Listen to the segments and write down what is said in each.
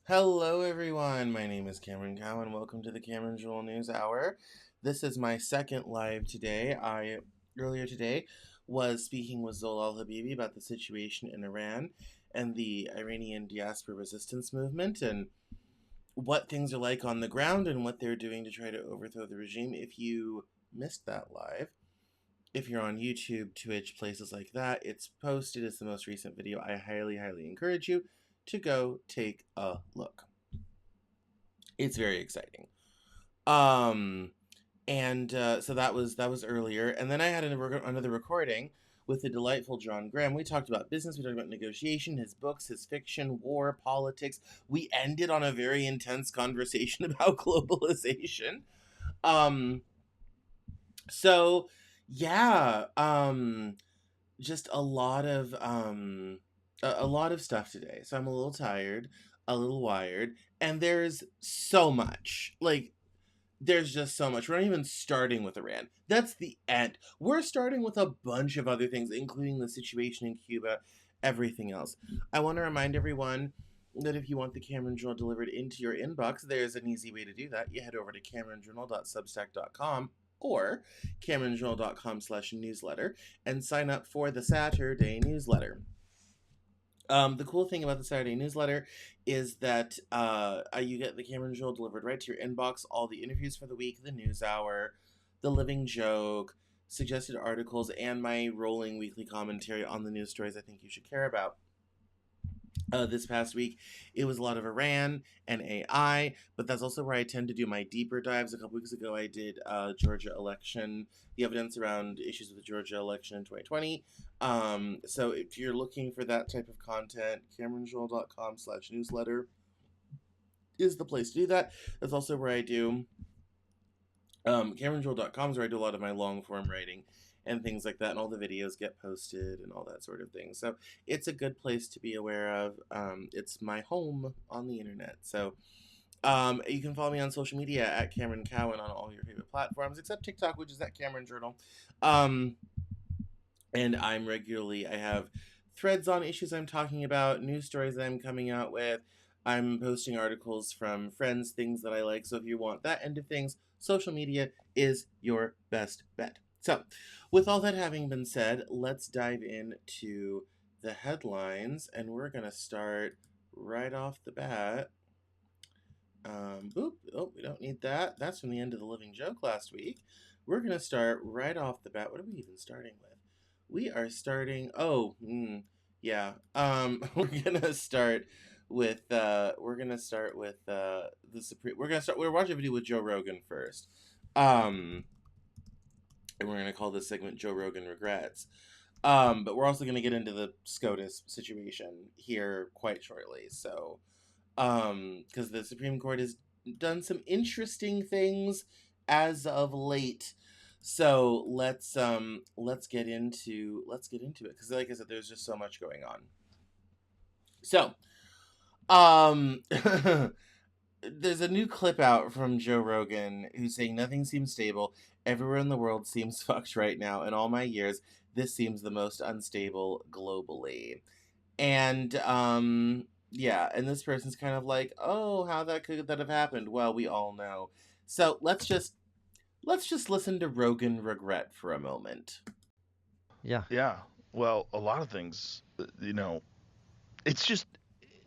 Hello everyone, my name is Cameron Cowan. Welcome to the Cameron Journal Newshour. This is my second live today. I earlier today was speaking with Zol Al-Habibi about the situation in Iran and the Iranian diaspora resistance movement and what things are like on the ground and what they're doing to try to overthrow the regime. If you missed that live, if you're on YouTube, Twitch, places like that, it's posted. It's the most recent video. I highly encourage you to go take a look. It's very exciting. So that was earlier, and then I had another recording with the delightful John Graham. We talked about business, we talked about negotiation, his books, his fiction, war, politics. We ended on a very intense conversation about globalization. So yeah, just a lot of stuff today. So I'm a little tired, a little wired, and there's so much. There's just so much. We're not even starting with Iran. That's the end. We're starting with a bunch of other things, including the situation in Cuba, everything else. I want to remind everyone that if you want the Cameron Journal delivered into your inbox, there's an easy way to do that. You head over to cameronjournal.substack.com or cameronjournal.com/newsletter and sign up for the Saturday newsletter. The cool thing about the Saturday newsletter is that you get the Cameron Journal delivered right to your inbox, all the interviews for the week, the news hour, the living joke, suggested articles, and my rolling weekly commentary on the news stories I think you should care about. This past week, it was a lot of Iran and AI, but that's also where I tend to do my deeper dives. A couple weeks ago, I did Georgia election, the evidence around issues with the Georgia election in 2020. So if you're looking for that type of content, cameronjournal.com/newsletter is the place to do that. That's also where I do cameronjournal.com is where I do a lot of my long form writing and things like that, and all the videos get posted and all that sort of thing. So it's a good place to be aware of. It's my home on the internet. So you can follow me on social media at Cameron Cowan on all your favorite platforms, except TikTok, which is at Cameron Journal. And I have threads on issues I'm talking about, news stories that I'm coming out with. I'm posting articles from friends, things that I like. So if you want that end of things, social media is your best bet. So, with all that having been said, let's dive into the headlines, and we're going to start right off the bat. We don't need that. That's from the end of the Living Joke last week. We're going to start right off the bat. What are we even starting with? We are starting, we're going to start with, the Supreme, we're watching a video with Joe Rogan first. And we're going to call this segment Joe Rogan Regrets. But we're also going to get into the SCOTUS situation here quite shortly. So, because the Supreme Court has done some interesting things as of late. So let's get into it, because like I said, there's just so much going on. So, there's a new clip out from Joe Rogan who's saying nothing seems stable. Everywhere in the world seems fucked right now. In all my years, this seems the most unstable globally. And and this person's kind of like, oh, how could that have happened? Well, we all know. So let's just listen to Rogan regret for a moment. Yeah. Well, a lot of things, it's just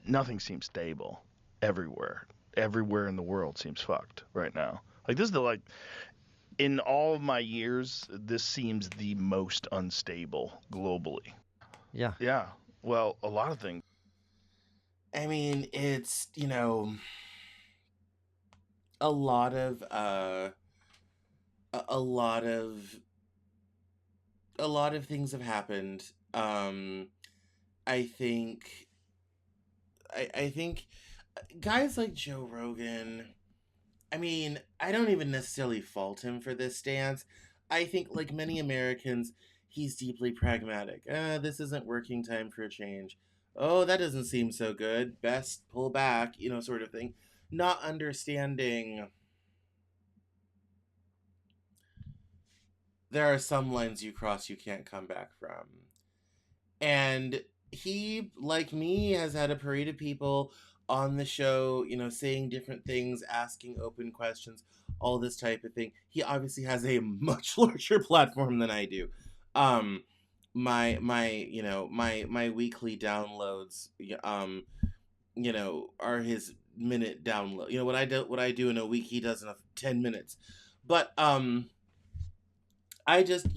nothing seems stable everywhere. Everywhere in the world seems fucked right now. Like this is in all of my years, this seems the most unstable globally. Yeah. Yeah. Well, a lot of things. I mean, it's, a lot of a lot of things have happened. I think guys like Joe Rogan, I mean, I don't even necessarily fault him for this stance. I think, like many Americans, he's deeply pragmatic. This isn't working, time for a change. Oh, that doesn't seem so good. Best pull back, sort of thing. Not understanding there are some lines you cross you can't come back from. And he, like me, has had a parade of people on the show, saying different things, asking open questions, all this type of thing. He obviously has a much larger platform than I do. Um, my weekly downloads, are his minute download. What I do in a week, he does in 10 minutes. But I just,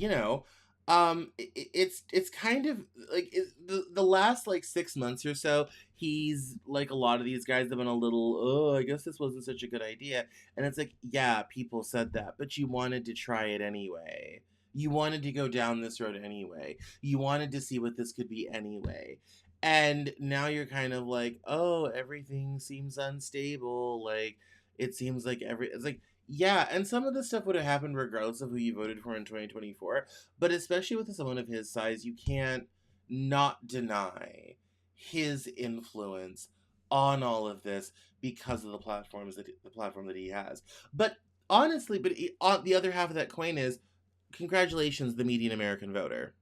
it's kind of like the last like 6 months or so, he's like a lot of these guys have been a little, oh, I guess this wasn't such a good idea, and it's like, yeah, people said that, but you wanted to try it anyway. You wanted to go down this road anyway. You wanted to see what this could be anyway. And now you're kind of like, oh, everything seems unstable. Like, it seems like it's like, yeah, and some of this stuff would have happened regardless of who you voted for in 2024. But especially with someone of his size, you can't not deny his influence on all of this because of the platform that he has. But honestly, on the other half of that coin is congratulations, the median American voter.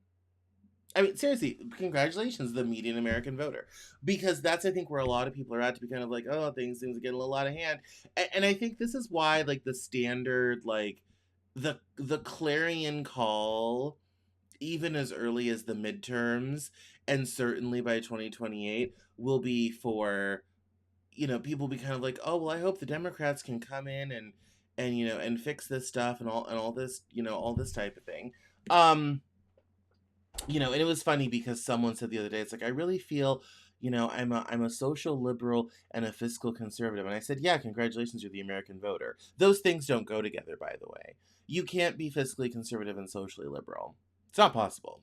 I mean, seriously, congratulations, the median American voter, because that's, I think, where a lot of people are at, to be kind of like, oh, things are getting a little out of hand, and I think this is why, like, the standard, like, the clarion call, even as early as the midterms, and certainly by 2028, will be for, people be kind of like, oh, well, I hope the Democrats can come in and fix this stuff and all this, all this type of thing. Um, and it was funny because someone said the other day, it's like, I really feel, I'm a social liberal and a fiscal conservative. And I said, yeah, congratulations, you're the American voter. Those things don't go together, by the way. You can't be fiscally conservative and socially liberal. It's not possible.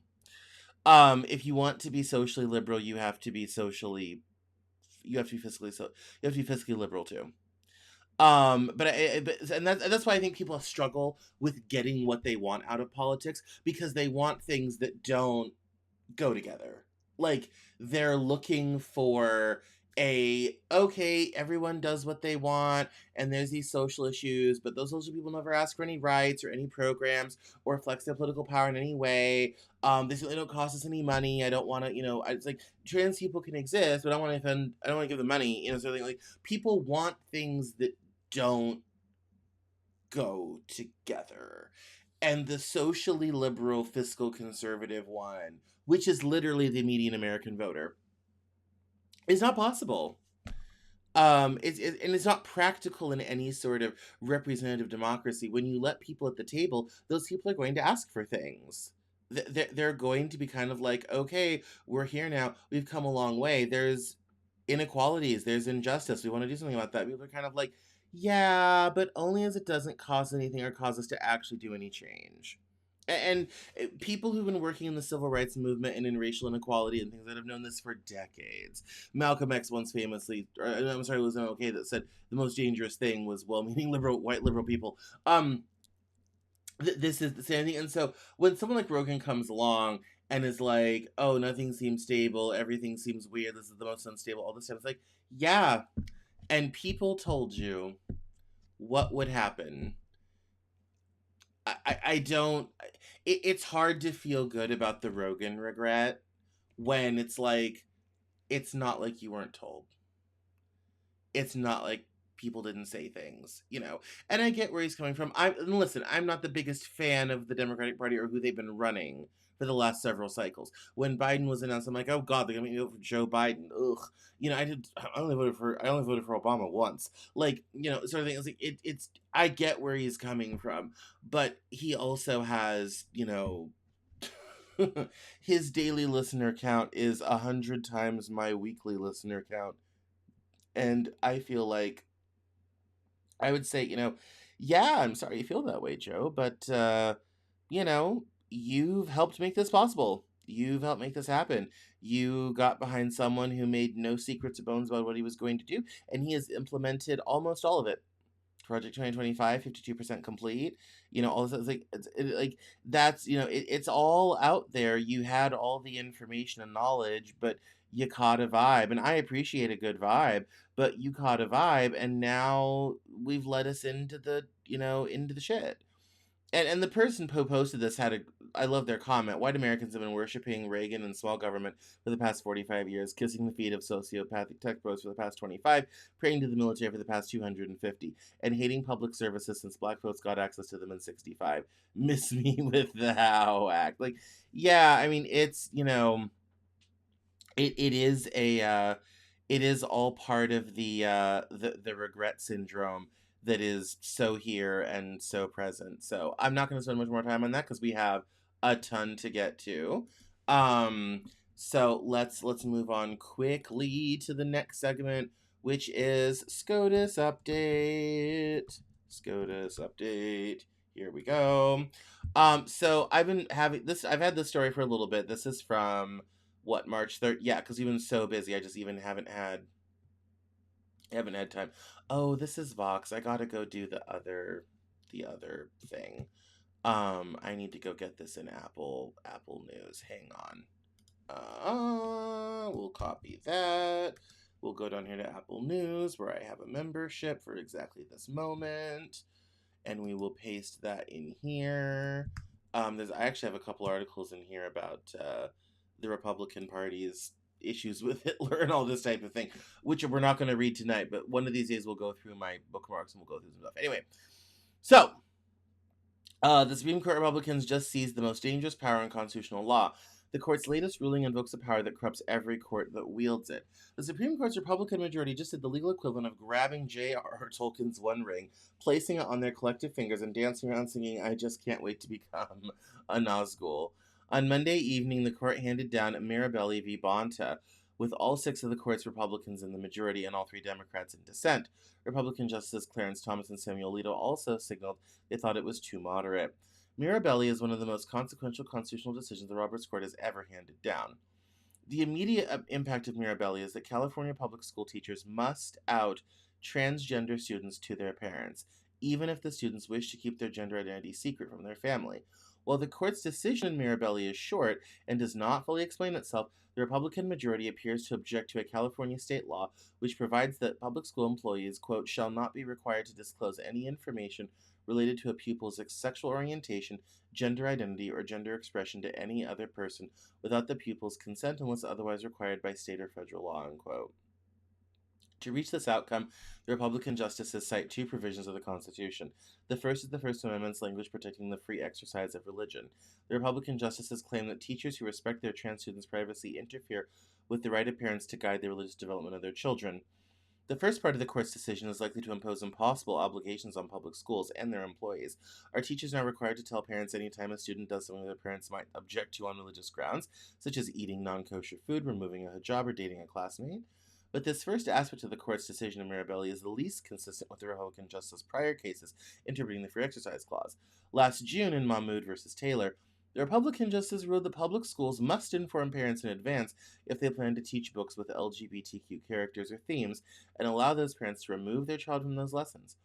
If you want to be socially liberal, you have to be fiscally liberal too. And that's why I think people struggle with getting what they want out of politics, because they want things that don't go together. Like, they're looking for okay, everyone does what they want, and there's these social issues, but those social people never ask for any rights or any programs or flex their political power in any way. They certainly don't cost us any money. I don't want to, it's like, trans people can exist, but I don't want to give them money, something like, people want things that don't go together. And the socially liberal fiscal conservative one, which is literally the median American voter, is not possible. And it's not practical in any sort of representative democracy. When you let people at the table, those people are going to ask for things. They're going to be kind of like, okay, we're here now. We've come a long way. There's inequalities. There's injustice. We want to do something about that. People are kind of like, yeah, but only as it doesn't cost anything or cause us to actually do any change. And people who've been working in the civil rights movement and in racial inequality and things that have known this for decades. Malcolm X once famously, I'm sorry, it was okay, that said the most dangerous thing was well-meaning white liberal people. This is the same thing. And so when someone like Rogan comes along and is like, oh, nothing seems stable, everything seems weird, this is the most unstable, all this stuff, it's like, yeah. And people told you what would happen. I don't. It's hard to feel good about the Rogan regret when it's like, it's not like you weren't told. It's not like people didn't say things. And I get where he's coming from. Listen, I'm not the biggest fan of the Democratic Party or who they've been running for the last several cycles. When Biden was announced, I'm like, oh God, they're gonna make me vote for Joe Biden. Ugh. I only voted for Obama once. Like, sort of thing. It's like, it's I get where he's coming from, but he also has, his daily listener count is 100 times my weekly listener count. And I feel like I would say, yeah, I'm sorry you feel that way, Joe, but, you've helped make this possible. you've helped make this happen. You got behind someone who made no secrets or bones about what he was going to do, and he has implemented almost all of it. Project 2025, 52% complete. All this, like that's, it's all out there. You had all the information and knowledge, but you caught a vibe, and I appreciate a good vibe, but you caught a vibe, and now we've led us into the shit. And the person who posted this I love their comment. White Americans have been worshiping Reagan and small government for the past 45 years, kissing the feet of sociopathic tech bros for the past 25, praying to the military for the past 250, and hating public services since black folks got access to them in 65. Miss me with the how act. Like, yeah, I mean, it's, it is it is all part of the regret syndrome that is so here and so present. So I'm not going to spend much more time on that because we have a ton to get to. Um, so let's move on quickly to the next segment, which is SCOTUS update. SCOTUS update. Here we go. So I've been having this. I've had this story for a little bit. This is from what, March 3rd? Yeah, because we've been so busy. I just even haven't had time. Oh, this is Vox. I gotta go do the other thing. I need to go get this in Apple News. Hang on. We'll copy that. We'll go down here to Apple News where I have a membership for exactly this moment, and we will paste that in here. I actually have a couple articles in here about the Republican Party's issues with Hitler and all this type of thing, which we're not going to read tonight, but one of these days we'll go through my bookmarks and we'll go through some stuff. Anyway, so the Supreme Court Republicans just seized the most dangerous power in constitutional law. The court's latest ruling invokes a power that corrupts every court that wields it. The Supreme Court's Republican majority just did the legal equivalent of grabbing J.R.R. Tolkien's One Ring, placing it on their collective fingers, and dancing around singing, "I just can't wait to become a Nazgul." On Monday evening, the court handed down Mirabelli v. Bonta, with all 6 of the court's Republicans in the majority and all 3 Democrats in dissent. Republican Justices Clarence Thomas and Samuel Alito also signaled they thought it was too moderate. Mirabelli is one of the most consequential constitutional decisions the Roberts Court has ever handed down. The immediate impact of Mirabelli is that California public school teachers must out transgender students to their parents, even if the students wish to keep their gender identity secret from their family. While the court's decision in Mirabelli is short and does not fully explain itself, the Republican majority appears to object to a California state law which provides that public school employees, quote, shall not be required to disclose any information related to a pupil's sexual orientation, gender identity, or gender expression to any other person without the pupil's consent unless otherwise required by state or federal law, unquote. To reach this outcome, the Republican justices cite 2 provisions of the Constitution. The first is the First Amendment's language protecting the free exercise of religion. The Republican justices claim that teachers who respect their trans students' privacy interfere with the right of parents to guide the religious development of their children. The first part of the court's decision is likely to impose impossible obligations on public schools and their employees. Are teachers now required to tell parents anytime a student does something their parents might object to on religious grounds, such as eating non-kosher food, removing a hijab, or dating a classmate? But this first aspect of the court's decision in Mirabelli is the least consistent with the Republican justice's prior cases interpreting the Free Exercise Clause. Last June, in Mahmoud v. Taylor, the Republican justice ruled that public schools must inform parents in advance if they plan to teach books with LGBTQ characters or themes, and allow those parents to remove their child from those lessons.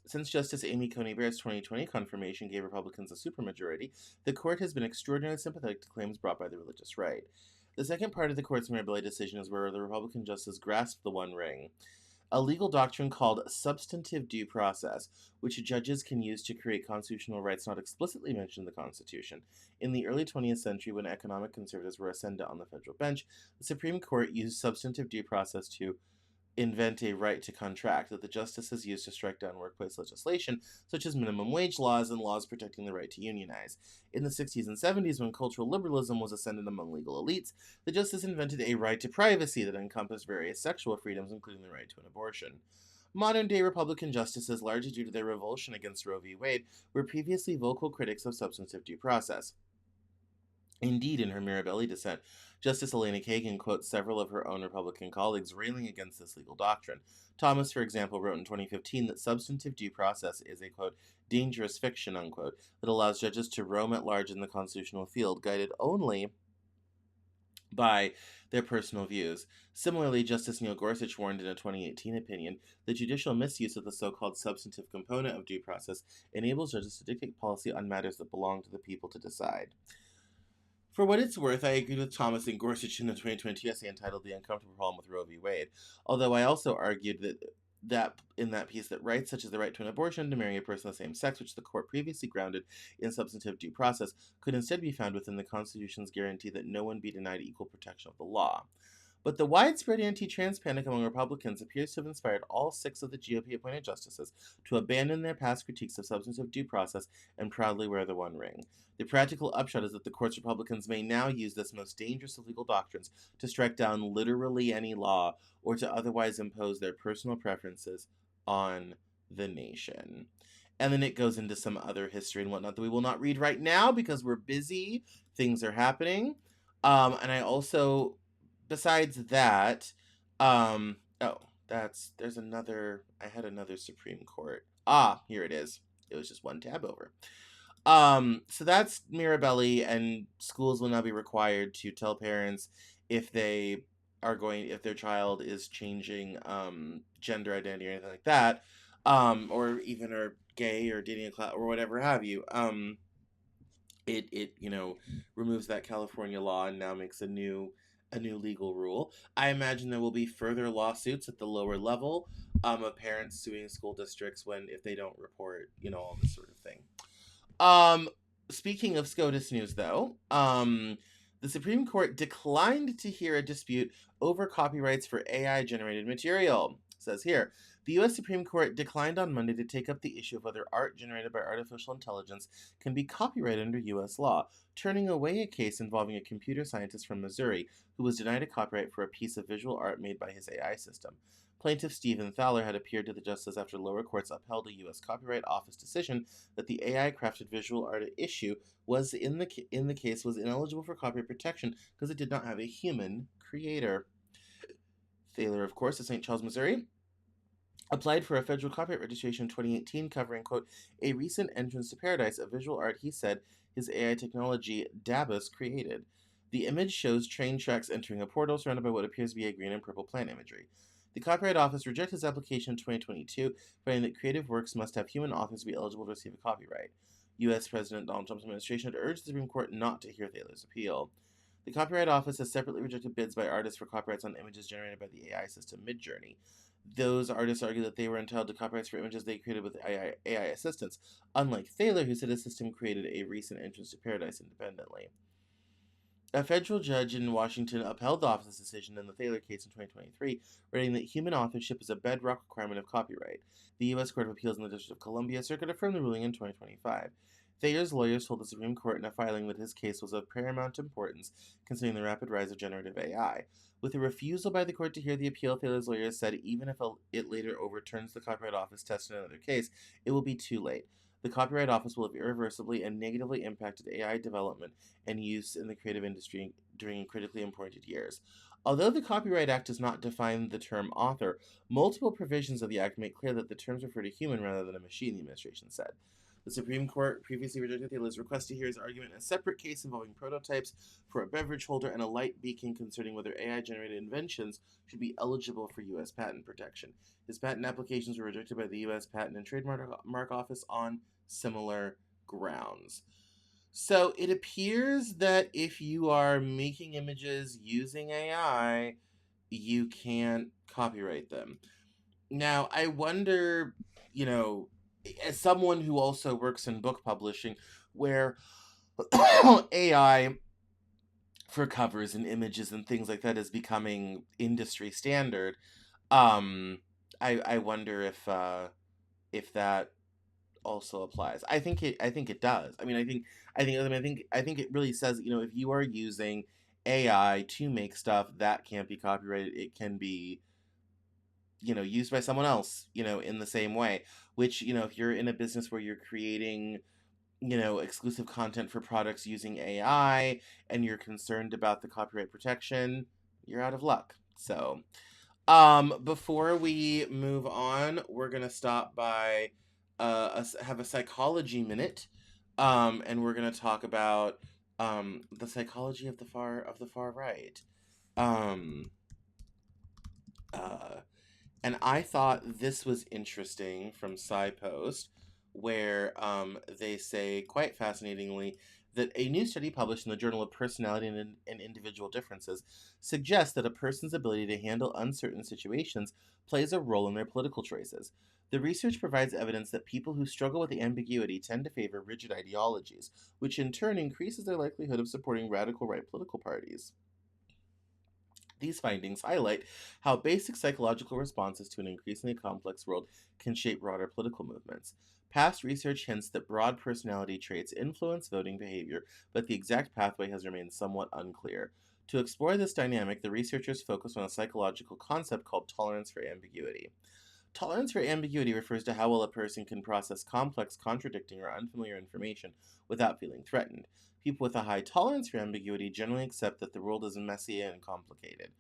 Since Justice Amy Coney Barrett's 2020 confirmation gave Republicans a supermajority, the court has been extraordinarily sympathetic to claims brought by the religious right. The second part of the court's Mirabelli decision is where the Republican justice grasped the One Ring, a legal doctrine called substantive due process, which judges can use to create constitutional rights not explicitly mentioned in the Constitution. In the early 20th century, when economic conservatives were ascendant on the federal bench, the Supreme Court used substantive due process to invent a right to contract that the justices used to strike down workplace legislation, such as minimum wage laws and laws protecting the right to unionize. In the 60s and 70s, when cultural liberalism was ascendant among legal elites, the justice invented a right to privacy that encompassed various sexual freedoms, including the right to an abortion. Modern-day Republican justices, largely due to their revulsion against Roe v. Wade, were previously vocal critics of substantive due process. Indeed, in her Mirabelli dissent, Justice Elena Kagan quotes several of her own Republican colleagues railing against this legal doctrine. Thomas, for example, wrote in 2015 that substantive due process is a, quote, dangerous fiction, unquote, that allows judges to roam at large in the constitutional field, guided only by their personal views. Similarly, Justice Neil Gorsuch warned in a 2018 opinion that judicial misuse of the so-called substantive component of due process enables judges to dictate policy on matters that belong to the people to decide. For what it's worth, I agreed with Thomas and Gorsuch in the 2022 essay entitled The Uncomfortable Problem with Roe v. Wade, although I also argued that in that piece that rights such as the right to an abortion, to marry a person of the same sex, which the court previously grounded in substantive due process, could instead be found within the Constitution's guarantee that no one be denied equal protection of the law. But the widespread anti-trans panic among Republicans appears to have inspired all 6 of the GOP-appointed justices to abandon their past critiques of substantive due process and proudly wear the One Ring. The practical upshot is that the court's Republicans may now use this most dangerous of legal doctrines to strike down literally any law or to otherwise impose their personal preferences on the nation. And then it goes into some other history and whatnot that we will not read right now because we're busy. Things are happening. And I also, besides that, there's another, I had another Supreme Court. Here it is. It was just one tab over. So that's Mirabelli, and schools will now be required to tell parents if they if their child is changing gender identity or anything like that, or even are gay or dating a class or whatever have you. It removes that California law and now makes a new legal rule. I imagine there will be further lawsuits at the lower level of parents suing school districts if they don't report, all this sort of thing. Speaking of SCOTUS news, though, the Supreme Court declined to hear a dispute over copyrights for AI-generated material. It says here, the U.S. Supreme Court declined on Monday to take up the issue of whether art generated by artificial intelligence can be copyrighted under U.S. law, turning away a case involving a computer scientist from Missouri who was denied a copyright for a piece of visual art made by his AI system. Plaintiff Stephen Thaler had appeared to the justice after lower courts upheld a U.S. Copyright Office decision that the AI-crafted visual art at issue was in the case was ineligible for copyright protection because it did not have a human creator. Thaler, of course, of St. Charles, Missouri, applied for a federal copyright registration in 2018 covering, quote, a recent entrance to paradise of visual art he said his AI technology, Dabus, created. The image shows train tracks entering a portal surrounded by what appears to be a green and purple plant imagery. The Copyright Office rejected his application in 2022, finding that creative works must have human authors to be eligible to receive a copyright. U.S. President Donald Trump's administration had urged the Supreme Court not to hear Thaler's appeal. The Copyright Office has separately rejected bids by artists for copyrights on images generated by the AI system Midjourney. Those artists argue that they were entitled to copyrights for images they created with AI assistance, unlike Thaler, who said his system created a recent entrance to paradise independently. A federal judge in Washington upheld the office's decision in the Thaler case in 2023, writing that human authorship is a bedrock requirement of copyright. The U.S. Court of Appeals in the District of Columbia Circuit affirmed the ruling in 2025. Thaler's lawyers told the Supreme Court in a filing that his case was of paramount importance, considering the rapid rise of generative AI. With a refusal by the court to hear the appeal, Thaler's lawyers said even if it later overturns the Copyright Office test in another case, it will be too late. The Copyright Office will have irreversibly and negatively impacted AI development and use in the creative industry during critically important years. Although the Copyright Act does not define the term author, multiple provisions of the Act make clear that the terms refer to human rather than a machine, the administration said. The Supreme Court previously rejected Thaler's request to hear his argument in a separate case involving prototypes for a beverage holder and a light beacon concerning whether AI-generated inventions should be eligible for U.S. patent protection. His patent applications were rejected by the U.S. Patent and Trademark Office on similar grounds. So it appears that if you are making images using AI, you can't copyright them. Now, I wonder, as someone who also works in book publishing, where AI for covers and images and things like that is becoming industry standard, I wonder if that also applies. I think it does. I think it really says, if you are using AI to make stuff that can't be copyrighted, it can be used by someone else, in the same way, which, if you're in a business where you're creating, exclusive content for products using AI and you're concerned about the copyright protection, you're out of luck. So, before we move on, we're going to stop by have a psychology minute, and we're going to talk about The psychology of the far right. Um, uh, and I thought this was interesting from SciPost, where they say, quite fascinatingly, that a new study published in the Journal of Personality and Individual Differences suggests that a person's ability to handle uncertain situations plays a role in their political choices. The research provides evidence that people who struggle with ambiguity tend to favor rigid ideologies, which in turn increases their likelihood of supporting radical right political parties. These findings highlight how basic psychological responses to an increasingly complex world can shape broader political movements. Past research hints that broad personality traits influence voting behavior, but the exact pathway has remained somewhat unclear. To explore this dynamic, the researchers focus on a psychological concept called tolerance for ambiguity. Tolerance for ambiguity refers to how well a person can process complex, contradicting, or unfamiliar information without feeling threatened. People with a high tolerance for ambiguity generally accept that the world is messy and complicated.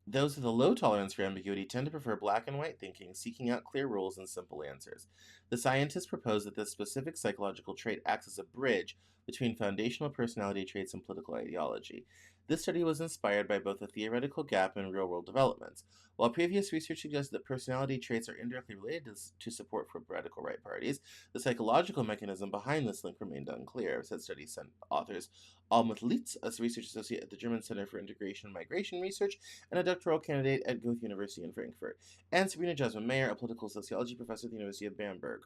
Those with a low tolerance for ambiguity tend to prefer black and white thinking, seeking out clear rules and simple answers. The scientists propose that this specific psychological trait acts as a bridge between foundational personality traits and political ideology. This study was inspired by both a theoretical gap and real world developments. While previous research suggested that personality traits are indirectly related to support for radical right parties, the psychological mechanism behind this link remained unclear, said study authors Almut Litz, a research associate at the German Center for Integration and Migration Research, and a doctoral candidate at Goethe University in Frankfurt, and Sabrina Jasmine Mayer, a political sociology professor at the University of Bamberg.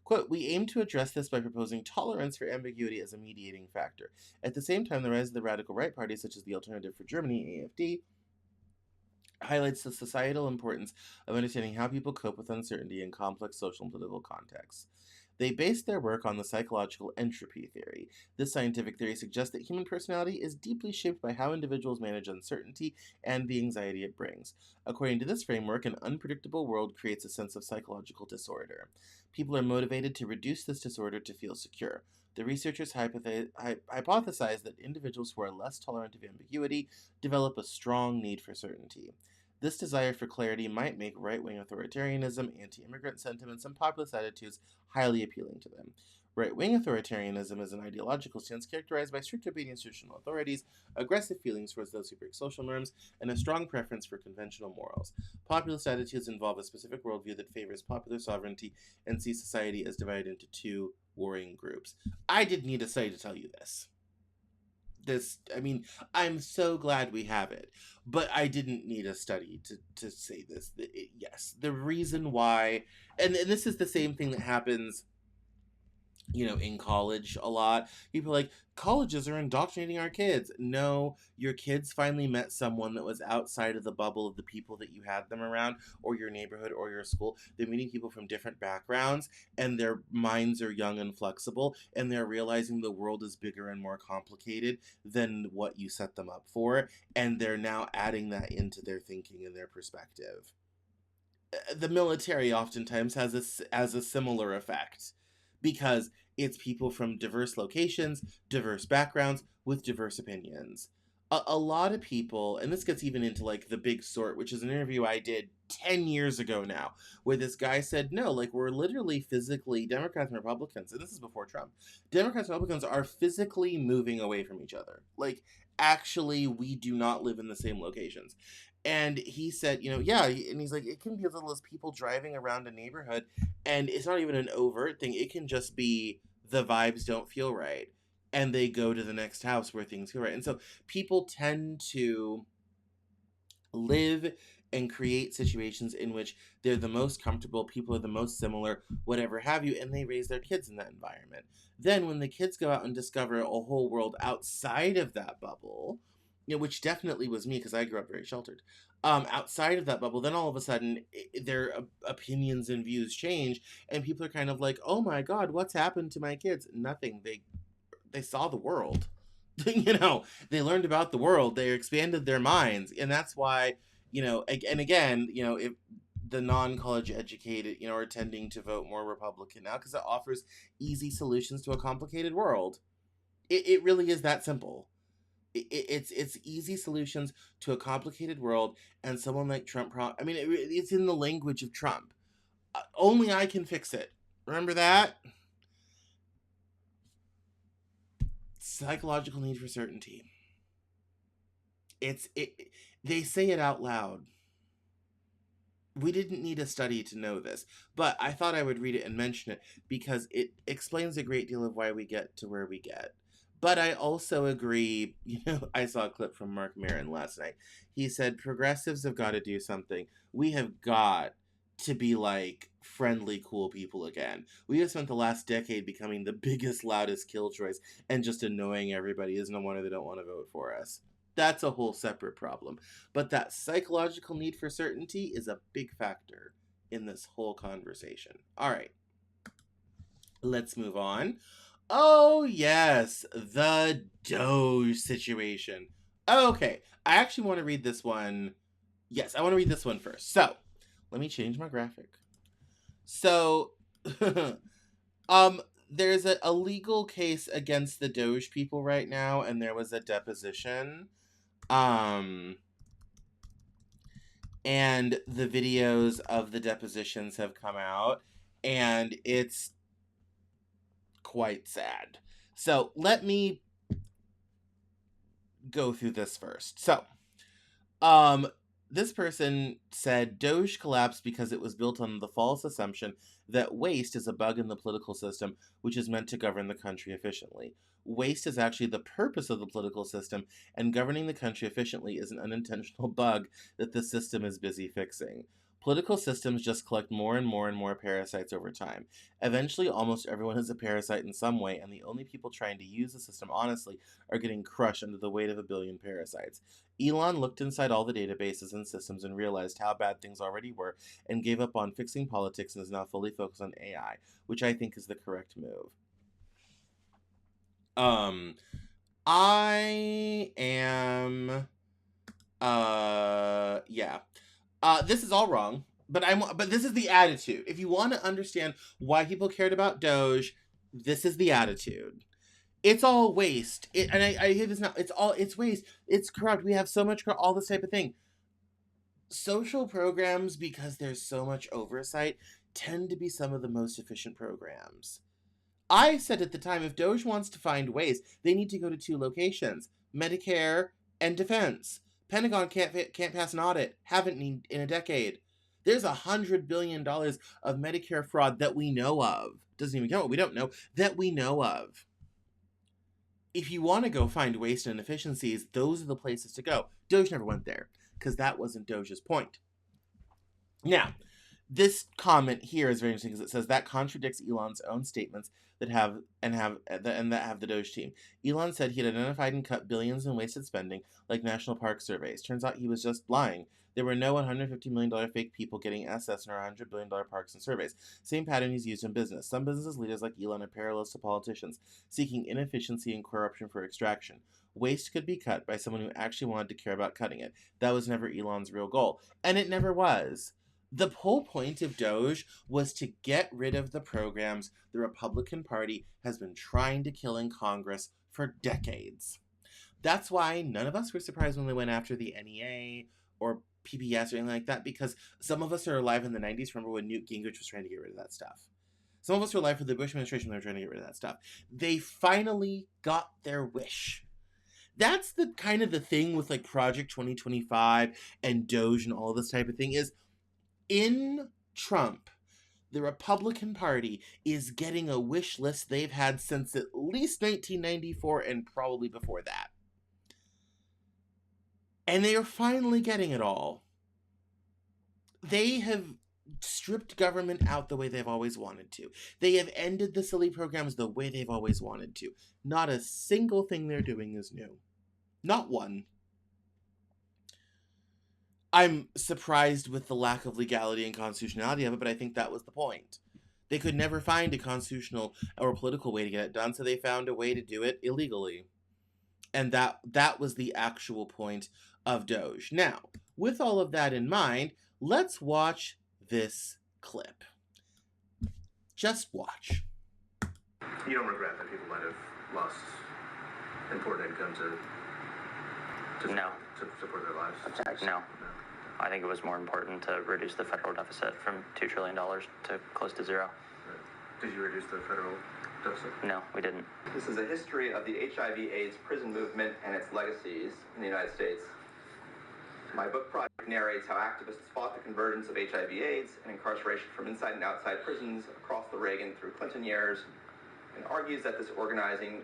Quote, we aim to address this by proposing tolerance for ambiguity as a mediating factor. At the same time, the rise of the radical right parties, such as the Alternative for Germany, AfD, highlights the societal importance of understanding how people cope with uncertainty in complex social and political contexts. They based their work on the psychological entropy theory. This scientific theory suggests that human personality is deeply shaped by how individuals manage uncertainty and the anxiety it brings. According to this framework, an unpredictable world creates a sense of psychological disorder. People are motivated to reduce this disorder to feel secure. The researchers hypothesize that individuals who are less tolerant of ambiguity develop a strong need for certainty. This desire for clarity might make right wing authoritarianism, anti immigrant sentiments, and populist attitudes highly appealing to them. Right wing authoritarianism is an ideological stance characterized by strict obedience to institutional authorities, aggressive feelings towards those who break social norms, and a strong preference for conventional morals. Populist attitudes involve a specific worldview that favors popular sovereignty and sees society as divided into two warring groups. I didn't need a study to tell you this. I'm so glad we have it, but I didn't need a study to say this. Yes, the reason why, and this is the same thing that happens, in college a lot. People are like, colleges are indoctrinating our kids. No, your kids finally met someone that was outside of the bubble of the people that you had them around, or your neighborhood, or your school. They're meeting people from different backgrounds, and their minds are young and flexible, and they're realizing the world is bigger and more complicated than what you set them up for, and they're now adding that into their thinking and their perspective. The military oftentimes has a similar effect, because it's people from diverse locations, diverse backgrounds, with diverse opinions. A lot of people, and this gets even into like The Big Sort, which is an interview I did 10 years ago now, where this guy said, no, like, we're literally physically, Democrats and Republicans, and this is before Trump, Democrats and Republicans are physically moving away from each other. Like, actually, we do not live in the same locations. And he said, yeah, and he's like, it can be as little as people driving around a neighborhood, and it's not even an overt thing. It can just be the vibes don't feel right, and they go to the next house where things feel right. And so people tend to live and create situations in which they're the most comfortable, people are the most similar, whatever have you, and they raise their kids in that environment. Then when the kids go out and discover a whole world outside of that bubble, which definitely was me because I grew up very sheltered, outside of that bubble, then all of a sudden their opinions and views change, and people are kind of like, oh my god, what's happened to my kids? Nothing. They saw the world. They learned about the world, they expanded their minds, and that's why, and again, if the non-college educated, are tending to vote more Republican now because it offers easy solutions to a complicated world. It really is that simple. It's easy solutions to a complicated world, and someone like Trump, it's in the language of Trump. Only I can fix it. Remember that? psychological need for certainty. They say it out loud. We didn't need a study to know this, but I thought I would read it and mention it because it explains a great deal of why we get to where we get. But I also agree, I saw a clip from Mark Maron last night. He said, progressives have got to do something. We have got to be like friendly, cool people again. We have spent the last decade becoming the biggest, loudest killjoys and just annoying everybody as no wonder they don't want to vote for us. That's a whole separate problem. But that psychological need for certainty is a big factor in this whole conversation. All right. Let's move on. Oh, yes. The Doge situation. Okay. I actually want to read this one. Yes, I want to read this one first. So, let me change my graphic. So, there's a legal case against the Doge people right now, and there was a deposition. And the videos of the depositions have come out, and it's quite sad. So let me go through this first. So, this person said Doge collapsed because it was built on the false assumption that waste is a bug in the political system, which is meant to govern the country efficiently. Waste is actually the purpose of the political system, and governing the country efficiently is an unintentional bug that the system is busy fixing. Political systems just collect more and more and more parasites over time. Eventually, almost everyone is a parasite in some way, and the only people trying to use the system honestly are getting crushed under the weight of a billion parasites. Elon looked inside all the databases and systems and realized how bad things already were and gave up on fixing politics and is now fully focused on AI, which I think is the correct move. I am yeah. This is all wrong, but this is the attitude. If you want to understand why people cared about Doge, this is the attitude. It's all waste. I hear this now. It's waste. It's corrupt. We have so much all this type of thing. Social programs, because there's so much oversight, tend to be some of the most efficient programs. I said at the time, if Doge wants to find waste, they need to go to 2 locations: Medicare and Defense. Pentagon can't pass an audit. Haven't in a decade. There's $100 billion of Medicare fraud that we know of. Doesn't even count what we don't know, that we know of. If you want to go find waste and inefficiencies, those are the places to go. Doge never went there, because that wasn't Doge's point. Now, this comment here is very interesting because it says that contradicts Elon's own statements that have the Doge team. Elon said he had identified and cut billions in wasted spending, like national park surveys. Turns out he was just lying. There were no $150 million fake people getting SS in our $100 billion parks and surveys. Same pattern he's used in business. Some business leaders like Elon are parallels to politicians, seeking inefficiency and corruption for extraction. Waste could be cut by someone who actually wanted to care about cutting it. That was never Elon's real goal. And it never was. The whole point of Doge was to get rid of the programs the Republican Party has been trying to kill in Congress for decades. That's why none of us were surprised when they went after the NEA or PBS or anything like that, because some of us are alive in the 90s. Remember when Newt Gingrich was trying to get rid of that stuff? Some of us are alive for the Bush administration when they were trying to get rid of that stuff. They finally got their wish. That's the kind of the thing with like Project 2025 and Doge and all this type of thing is, in Trump, the Republican Party is getting a wish list they've had since at least 1994 and probably before that. And they are finally getting it all. They have stripped government out the way they've always wanted to. They have ended the silly programs the way they've always wanted to. Not a single thing they're doing is new. Not one. I'm surprised with the lack of legality and constitutionality of it, but I think that was the point. They could never find a constitutional or political way to get it done, so they found a way to do it illegally. And that was the actual point of Doge. Now, with all of that in mind, let's watch this clip. Just watch. You don't regret that people might have lost important income to support their lives? No. I think it was more important to reduce the federal deficit from $2 trillion to close to zero. Did you reduce the federal Joseph? No, we didn't. This is a history of the HIV/AIDS prison movement and its legacies in the United States. My book project narrates how activists fought the convergence of HIV/AIDS and incarceration from inside and outside prisons across the Reagan through Clinton years, and argues that this organizing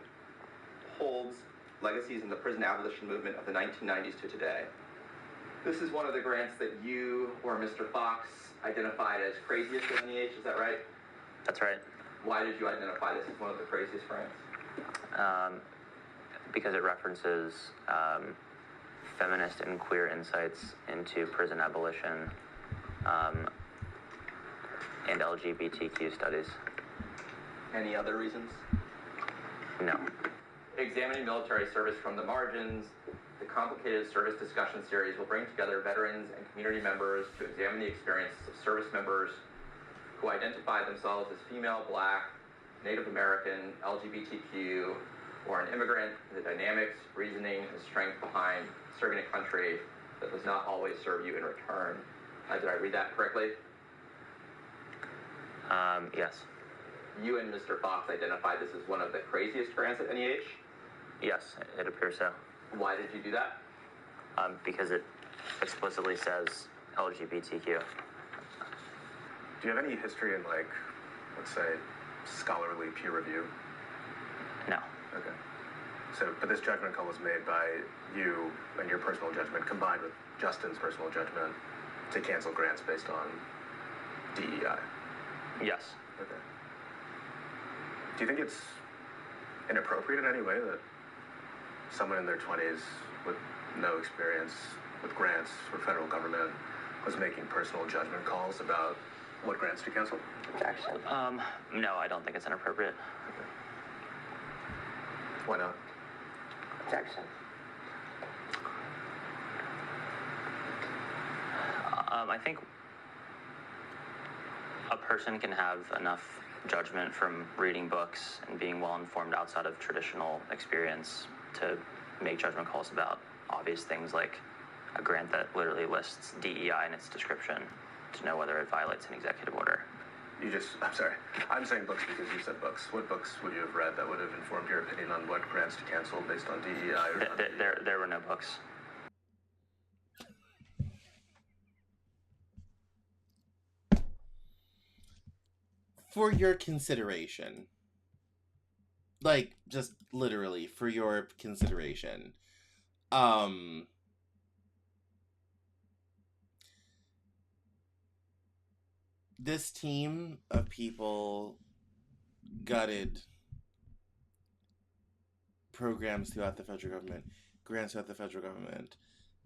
holds legacies in the prison abolition movement of the 1990s to today. This is one of the grants that you or Mr. Fox identified as craziest at NEH, is that right? That's right. Why did you identify this as one of the craziest grants? Because it references feminist and queer insights into prison abolition and LGBTQ studies. Any other reasons? No. Examining military service from the margins, the complicated service discussion series will bring together veterans and community members to examine the experiences of service members who identify themselves as female, Black, Native American, LGBTQ, or an immigrant, the dynamics, reasoning, and strength behind serving a country that does not always serve you in return. Did I read that correctly? Yes. You and Mr. Fox identified this as one of the craziest grants at NEH? Yes, it appears so. Why did you do that? Because it explicitly says LGBTQ. Do you have any history in, like, let's say, scholarly peer review? No. Okay. So, but this judgment call was made by you and your personal judgment combined with Justin's personal judgment to cancel grants based on DEI. Yes. Okay. Do you think it's inappropriate in any way that someone in their 20s with no experience with grants or federal government was making personal judgment calls about what grants to cancel? Objection. No, I don't think it's inappropriate. Okay. Why not? Objection. I think a person can have enough judgment from reading books and being well informed outside of traditional experience to make judgment calls about obvious things like a grant that literally lists DEI in its description to know whether it violates an executive order. I'm sorry. I'm saying books because you said books. What books would you have read that would have informed your opinion on what grants to cancel based on DEI or There were no books. For your consideration. Like, just literally, for your consideration. This team of people gutted programs throughout the federal government, grants throughout the federal government.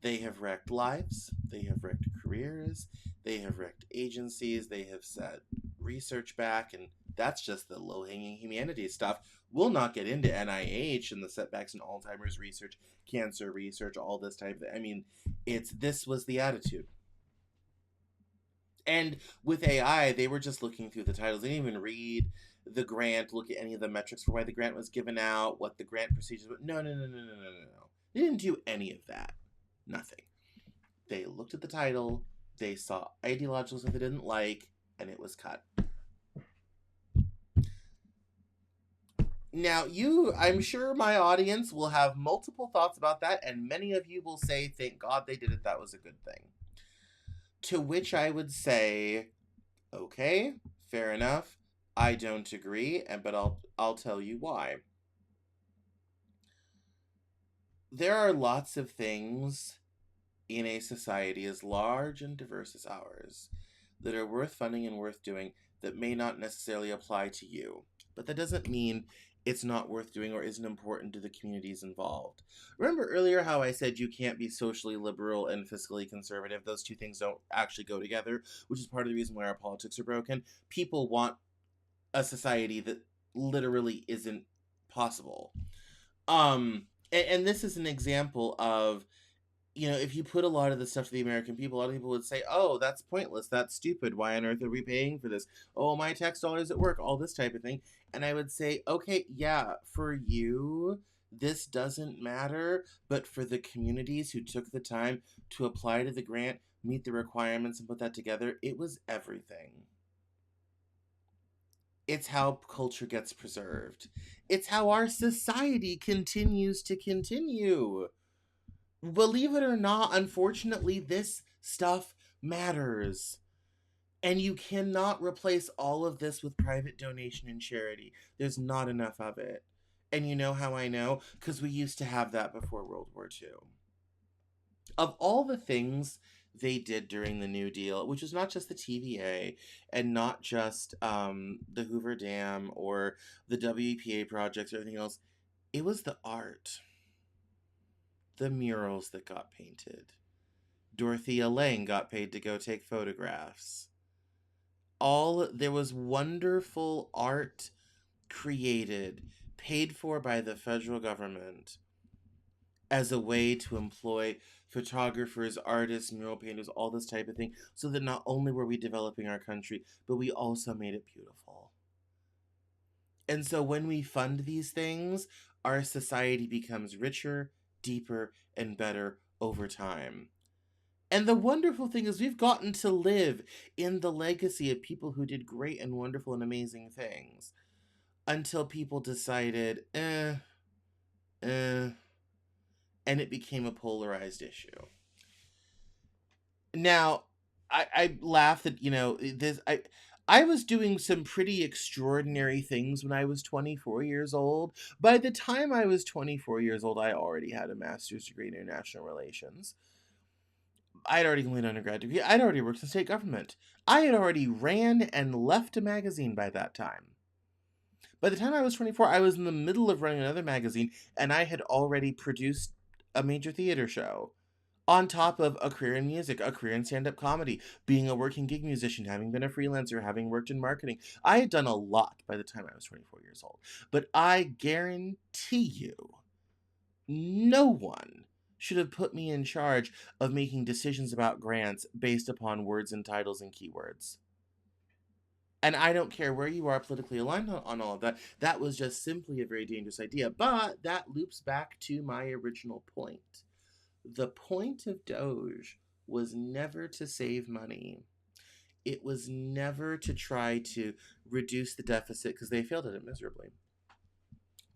They have wrecked lives, they have wrecked careers, they have wrecked agencies, they have set research back, and that's just the low-hanging humanities stuff. We'll not get into NIH and the setbacks in Alzheimer's research, cancer research, all this type of thing. I mean, this was the attitude. And with AI, they were just looking through the titles. They didn't even read the grant, look at any of the metrics for why the grant was given out, what the grant procedures were. No. They didn't do any of that. Nothing. They looked at the title, they saw ideological stuff they didn't like, and it was cut. Now, I'm sure my audience will have multiple thoughts about that, and many of you will say, thank God they did it, that was a good thing. To which I would say, okay, fair enough. I don't agree, but I'll tell you why. There are lots of things in a society as large and diverse as ours that are worth funding and worth doing that may not necessarily apply to you. But that doesn't mean it's not worth doing or isn't important to the communities involved. Remember earlier how I said you can't be socially liberal and fiscally conservative? Those two things don't actually go together, which is part of the reason why our politics are broken. People want a society that literally isn't possible. And this is an example of, if you put a lot of the stuff to the American people, a lot of people would say, oh, that's pointless, that's stupid, why on earth are we paying for this? Oh, my tax dollars at work, all this type of thing. And I would say, okay, yeah, for you, this doesn't matter, but for the communities who took the time to apply to the grant, meet the requirements, and put that together, it was everything. It's how culture gets preserved. It's how our society continues to continue. Believe it or not, unfortunately, this stuff matters. And you cannot replace all of this with private donation and charity. There's not enough of it. And you know how I know? Because we used to have that before World War II. Of all the things they did during the New Deal, which was not just the TVA and not just the Hoover Dam or the WPA projects or anything else, it was the art. The murals that got painted. Dorothea Lange got paid to go take photographs. There was wonderful art created, paid for by the federal government as a way to employ photographers, artists, mural painters, all this type of thing, so that not only were we developing our country, but we also made it beautiful. And so when we fund these things, our society becomes richer, deeper, and better over time. And the wonderful thing is we've gotten to live in the legacy of people who did great and wonderful and amazing things until people decided, and it became a polarized issue. Now, I laugh that, I was doing some pretty extraordinary things when I was 24 years old. By the time I was 24 years old, I already had a master's degree in international relations. I'd already completed undergrad degree. I'd already worked in state government. I had already ran and left a magazine by that time. By the time I was 24, I was in the middle of running another magazine, and I had already produced a major theater show. On top of a career in music, a career in stand-up comedy, being a working gig musician, having been a freelancer, having worked in marketing. I had done a lot by the time I was 24 years old. But I guarantee you, no one should have put me in charge of making decisions about grants based upon words and titles and keywords. And I don't care where you are politically aligned on all of that. That was just simply a very dangerous idea. But that loops back to my original point. The point of Doge was never to save money. It was never to try to reduce the deficit, because they failed at it miserably.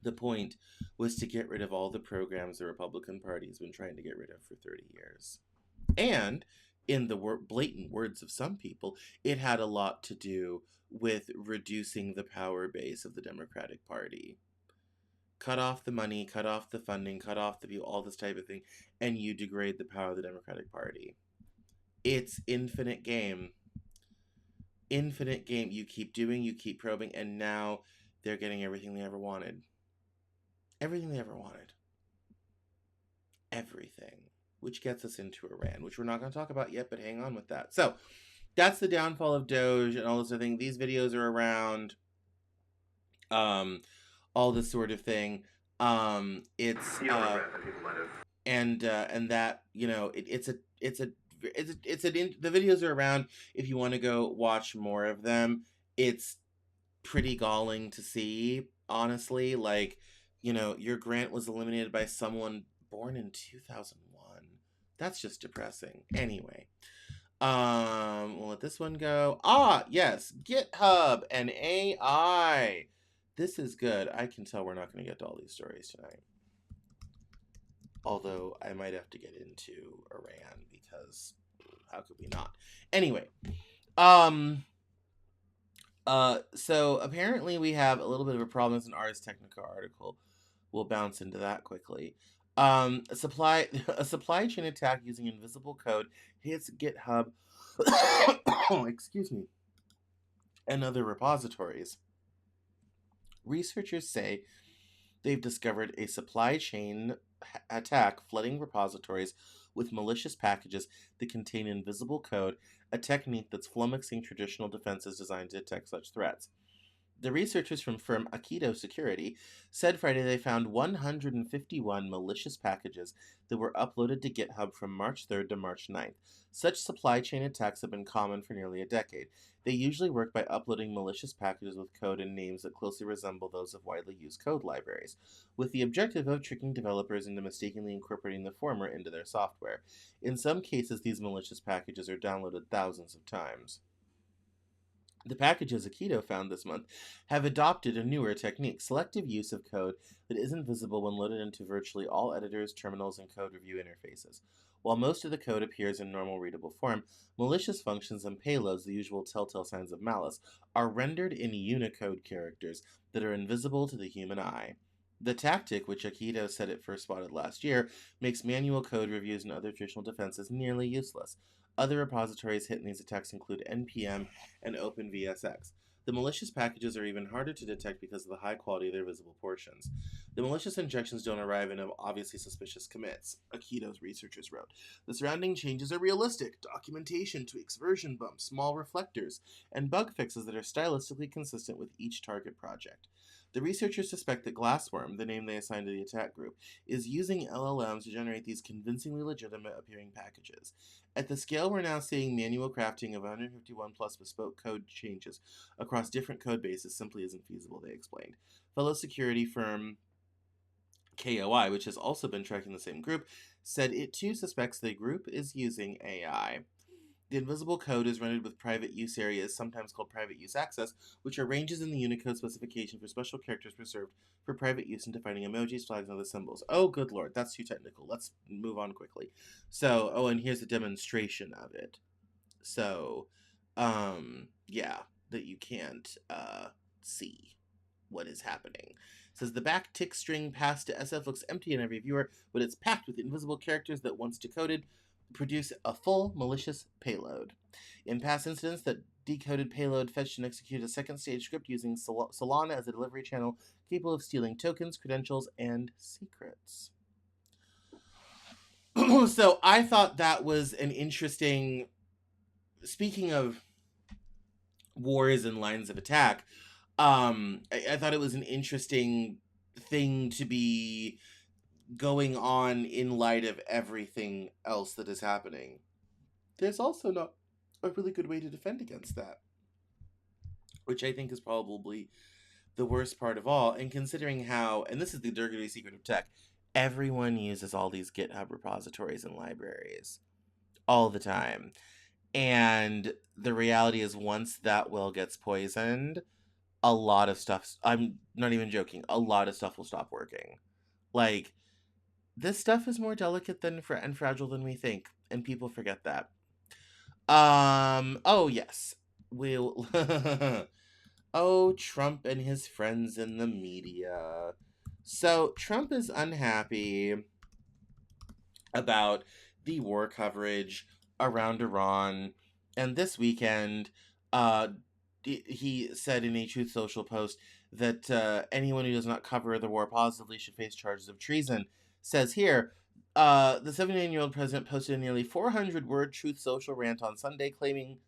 The point was to get rid of all the programs the Republican Party has been trying to get rid of for 30 years. And, in the blatant words of some people, it had a lot to do with reducing the power base of the Democratic Party. Cut off the money, cut off the funding, cut off the view, all this type of thing, and you degrade the power of the Democratic Party. It's infinite game. Infinite game. You keep doing, you keep probing, and now they're getting everything they ever wanted. Everything they ever wanted. Everything. Which gets us into Iran, which we're not going to talk about yet, but hang on with that. So, that's the downfall of Doge and all this other thing. These videos are around. All this sort of thing. It's and that, the videos are around if you want to go watch more of them. It's pretty galling to see, honestly. Like, your grant was eliminated by someone born in 2001. That's just depressing. Anyway. We'll let this one go. Yes, GitHub and AI. This is good. I can tell we're not going to get to all these stories tonight. Although I might have to get into Iran, because how could we not? Anyway, so apparently we have a little bit of a problem. It's an Ars Technica article. We'll bounce into that quickly. A supply chain attack using invisible code hits GitHub, excuse me, and other repositories. Researchers say they've discovered a supply chain attack flooding repositories with malicious packages that contain invisible code, a technique that's flummoxing traditional defenses designed to detect such threats. The researchers from firm Aikido Security said Friday they found 151 malicious packages that were uploaded to GitHub from March 3rd to March 9th. Such supply chain attacks have been common for nearly a decade. They usually work by uploading malicious packages with code and names that closely resemble those of widely used code libraries, with the objective of tricking developers into mistakenly incorporating the former into their software. In some cases, these malicious packages are downloaded thousands of times. The packages Aikido found this month have adopted a newer technique, selective use of code that isn't visible when loaded into virtually all editors, terminals, and code review interfaces. While most of the code appears in normal readable form, malicious functions and payloads, the usual telltale signs of malice, are rendered in Unicode characters that are invisible to the human eye. The tactic, which Aikido said it first spotted last year, makes manual code reviews and other traditional defenses nearly useless. Other repositories hit in these attacks include NPM and OpenVSX. The malicious packages are even harder to detect because of the high quality of their visible portions. The malicious injections don't arrive in obviously suspicious commits, Aikido's researchers wrote. The surrounding changes are realistic: documentation tweaks, version bumps, small reflectors, and bug fixes that are stylistically consistent with each target project. The researchers suspect that Glassworm, the name they assigned to the attack group, is using LLMs to generate these convincingly legitimate appearing packages. At the scale we're now seeing, manual crafting of 151 plus bespoke code changes across different code bases simply isn't feasible, they explained. Fellow security firm KOI, which has also been tracking the same group, said it too suspects the group is using AI. The invisible code is rendered with private use areas, sometimes called private use access, which are ranges in the Unicode specification for special characters reserved for private use in defining emojis, flags, and other symbols. Oh, good lord, that's too technical. Let's move on quickly. So, and here's a demonstration of it. So, yeah, that you can't, see what is happening. It says the back tick string passed to SF looks empty in every viewer, but it's packed with invisible characters that, once decoded, produce a full malicious payload. In past incidents, that decoded payload fetched and executed a second stage script using Solana as a delivery channel capable of stealing tokens, credentials, and secrets. So I thought that was an interesting, speaking of wars and lines of attack, I thought it was an interesting thing to be going on in light of everything else that is happening. There's also not a really good way to defend against that, which I think is probably the worst part of all. And considering how, and this is the dirty secret of tech, everyone uses all these GitHub repositories and libraries all the time. And the reality is, once that well gets poisoned, a lot of stuff, I'm not even joking, a lot of stuff will stop working. Like, this stuff is more delicate and fragile than we think, and people forget that. Oh yes. We'll Oh, Trump and his friends in the media. So, Trump is unhappy about the war coverage around Iran, and this weekend, he said in a Truth Social post that anyone who does not cover the war positively should face charges of treason. Says here, the 79-year-old president posted a nearly 400-word Truth Social rant on Sunday,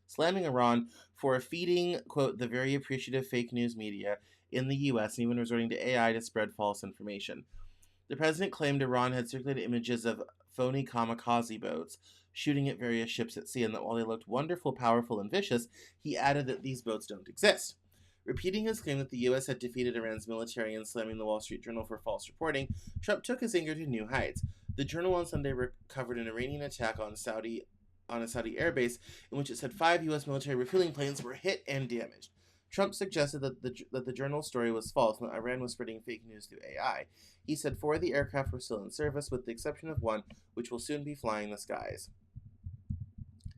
slamming Iran for feeding, quote, the very appreciative fake news media in the U.S. and even resorting to AI to spread false information. The president claimed Iran had circulated images of phony kamikaze boats shooting at various ships at sea, and that while they looked wonderful, powerful, and vicious, he added that these boats don't exist. Repeating his claim that the U.S. had defeated Iran's military and slamming the Wall Street Journal for false reporting, Trump took his anger to new heights. The Journal on Sunday covered an Iranian attack on a Saudi airbase in which it said 5 U.S. military refueling planes were hit and damaged. Trump suggested that the Journal's story was false and that Iran was spreading fake news through AI. He said 4 of the aircraft were still in service, with the exception of one, which will soon be flying the skies.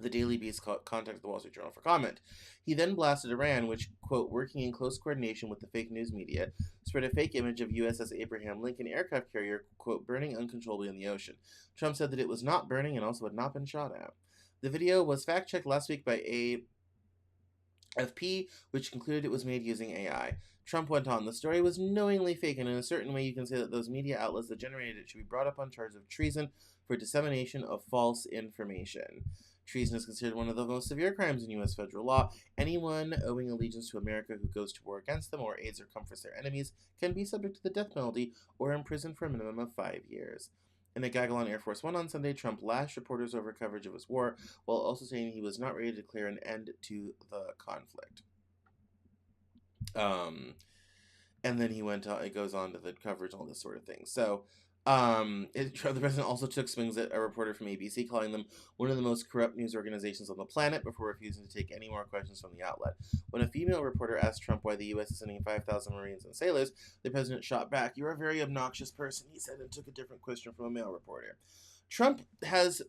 The Daily Beast contacted the Wall Street Journal for comment. He then blasted Iran, which, quote, working in close coordination with the fake news media, spread a fake image of USS Abraham Lincoln aircraft carrier, quote, burning uncontrollably in the ocean. Trump said that it was not burning and also had not been shot at. The video was fact-checked last week by AFP, which concluded it was made using AI. Trump went on, the story was knowingly fake, and in a certain way you can say that those media outlets that generated it should be brought up on charges of treason for dissemination of false information. Treason is considered one of the most severe crimes in U.S. federal law. Anyone owing allegiance to America who goes to war against them or aids or comforts their enemies can be subject to the death penalty or imprisoned for a minimum of 5 years. In a gaggle on Air Force One on Sunday, Trump lashed reporters over coverage of his war, while also saying he was not ready to declare an end to the conflict. And then he went on, it goes on to the coverage and all this sort of thing. So, The president also took swings at a reporter from ABC, calling them one of the most corrupt news organizations on the planet before refusing to take any more questions from the outlet. When a female reporter asked Trump why the U.S. is sending 5,000 Marines and sailors, the president shot back, "You're a very obnoxious person," he said, and took a different question from a male reporter. Trump has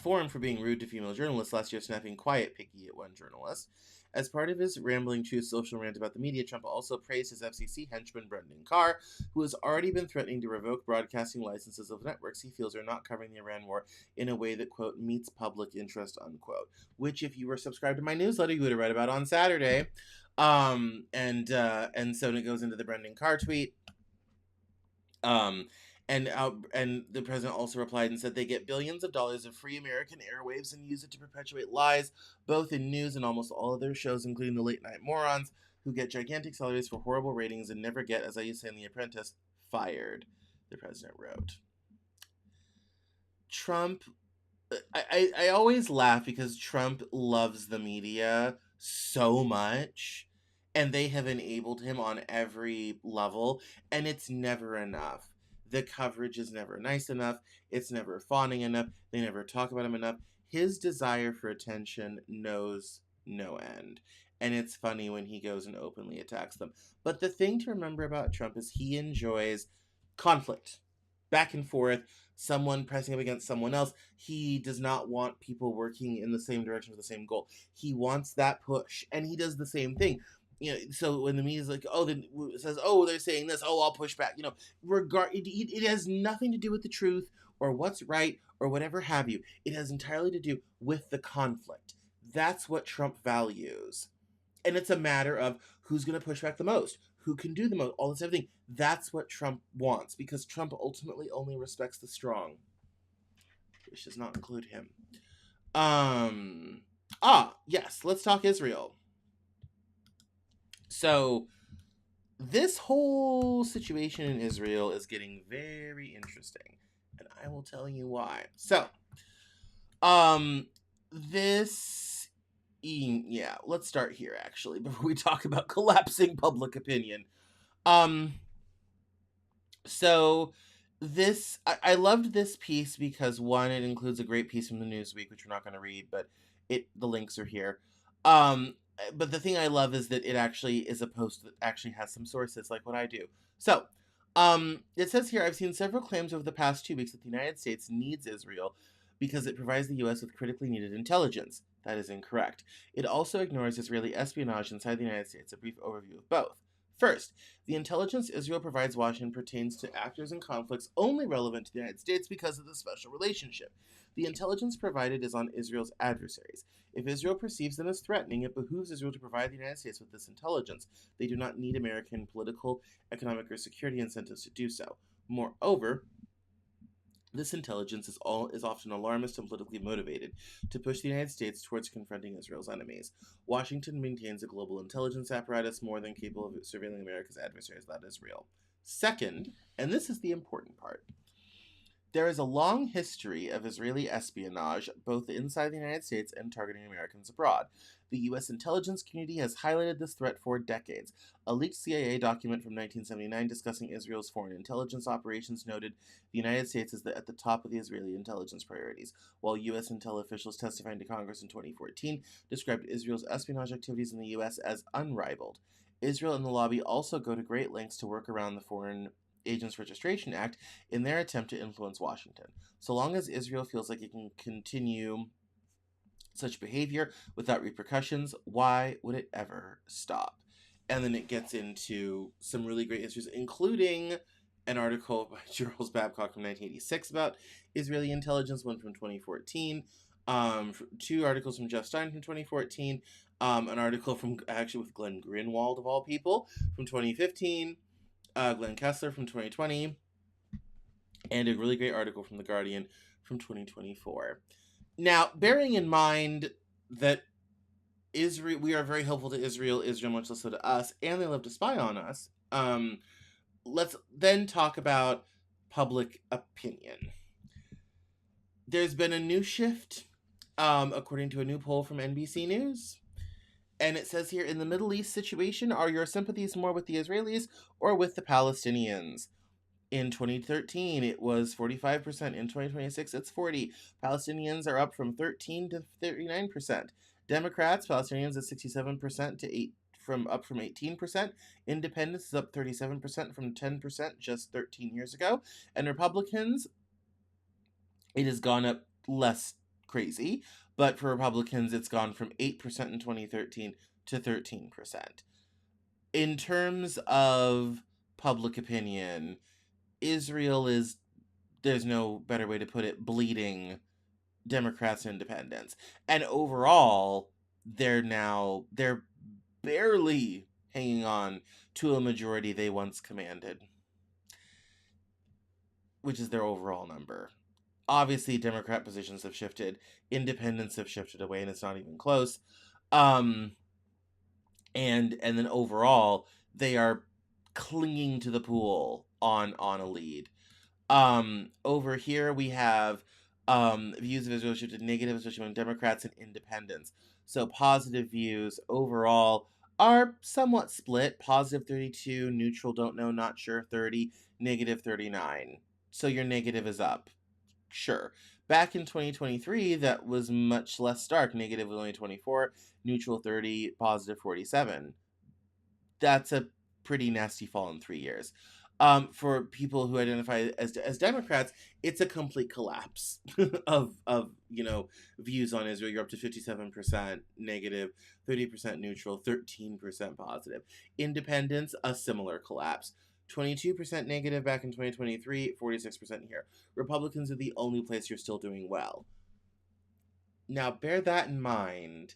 forum for being rude to female journalists, last year snapping quiet picky at one journalist. As part of his rambling Truth Social rant about the media, Trump also praised his FCC henchman Brendan Carr, who has already been threatening to revoke broadcasting licenses of networks he feels are not covering the Iran war in a way that, quote, meets public interest, unquote. Which, if you were subscribed to my newsletter, you would have read about on Saturday. And so it goes into the Brendan Carr tweet. And the president also replied and said they get billions of dollars of free American airwaves and use it to perpetuate lies, both in news and almost all of their shows, including the late night morons who get gigantic salaries for horrible ratings and never get, as I used to say in The Apprentice, fired, the president wrote. Trump, I always laugh because Trump loves the media so much, and they have enabled him on every level, and it's never enough. The coverage is never nice enough. It's never fawning enough. They never talk about him enough. His desire for attention knows no end. And it's funny when he goes and openly attacks them. But the thing to remember about Trump is he enjoys conflict. Back and forth. Someone pressing up against someone else. He does not want people working in the same direction for the same goal. He wants that push. And he does the same thing. So when the media's like, says, they're saying this, I'll push back. It has nothing to do with the truth or what's right or whatever have you. It has entirely to do with the conflict. That's what Trump values. And it's a matter of who's going to push back the most, who can do the most, all this everything. That's what Trump wants, because Trump ultimately only respects the strong, which does not include him. Yes, let's talk Israel. So, this whole situation in Israel is getting very interesting, and I will tell you why. So, let's start here, actually, before we talk about collapsing public opinion. So, I loved this piece because, one, it includes a great piece from the Newsweek, which we're not going to read, but the links are here. But the thing I love is that it actually is a post that actually has some sources, like what I do. So, it says here, I've seen several claims over the past 2 weeks that the United States needs Israel because it provides the U.S. with critically needed intelligence. That is incorrect. It also ignores Israeli espionage inside the United States. A brief overview of both. First, the intelligence Israel provides Washington pertains to actors in conflicts only relevant to the United States because of the special relationship. The intelligence provided is on Israel's adversaries. If Israel perceives them as threatening, it behooves Israel to provide the United States with this intelligence. They do not need American political, economic, or security incentives to do so. Moreover, this intelligence is often alarmist and politically motivated to push the United States towards confronting Israel's enemies. Washington maintains a global intelligence apparatus more than capable of surveilling America's adversaries, that is real. Second, and this is the important part, there is a long history of Israeli espionage, both inside the United States and targeting Americans abroad. The U.S. intelligence community has highlighted this threat for decades. A leaked CIA document from 1979 discussing Israel's foreign intelligence operations noted the United States is at the top of the Israeli intelligence priorities, while U.S. intel officials testifying to Congress in 2014 described Israel's espionage activities in the U.S. as unrivaled. Israel and the lobby also go to great lengths to work around the Foreign Agents Registration Act in their attempt to influence Washington. So long as Israel feels like it can continue such behavior without repercussions, why would it ever stop? And then it gets into some really great histories, including an article by Charles Babcock from 1986 about Israeli intelligence, one from 2014, 2 articles from Jeff Stein from 2014, an article with Glenn Greenwald, of all people, from 2015, Glenn Kessler from 2020, and a really great article from The Guardian from 2024. Now, bearing in mind that we are very helpful to Israel much less so to us, and they love to spy on us, let's then talk about public opinion. There's been a new shift, according to a new poll from NBC News. And it says here, in the Middle East situation, are your sympathies more with the Israelis or with the Palestinians? In 2013, it was 45%. In 2026, it's 40%. Palestinians are up from 13 to 39%. Democrats, Palestinians at 67% to 8 up from 18%. Independents is up 37% from 10% just 13 years ago. And Republicans, it has gone up less crazy, but for Republicans, it's gone from 8% in 2013 to 13%. In terms of public opinion, Israel is, there's no better way to put it, bleeding Democrats and independents. And overall, they're barely hanging on to a majority they once commanded, which is their overall number. Obviously, Democrat positions have shifted, independents have shifted away, and it's not even close. And then overall, they are clinging to the pool on a lead. Over here we have views of Israel shifted negative, especially among Democrats and independents. So positive views overall are somewhat split. Positive 32, neutral, don't know, not sure 30, negative 39. So your negative is up. Sure. Back in 2023, that was much less stark. Negative was only 24, neutral 30, positive 47. That's a pretty nasty fall in 3 years. For people who identify as Democrats, it's a complete collapse of views on Israel. You're up to 57% negative, 30% neutral, 13% positive. Independents, a similar collapse. 22% negative back in 2023, 46% here. Republicans are the only place you're still doing well. Now, bear that in mind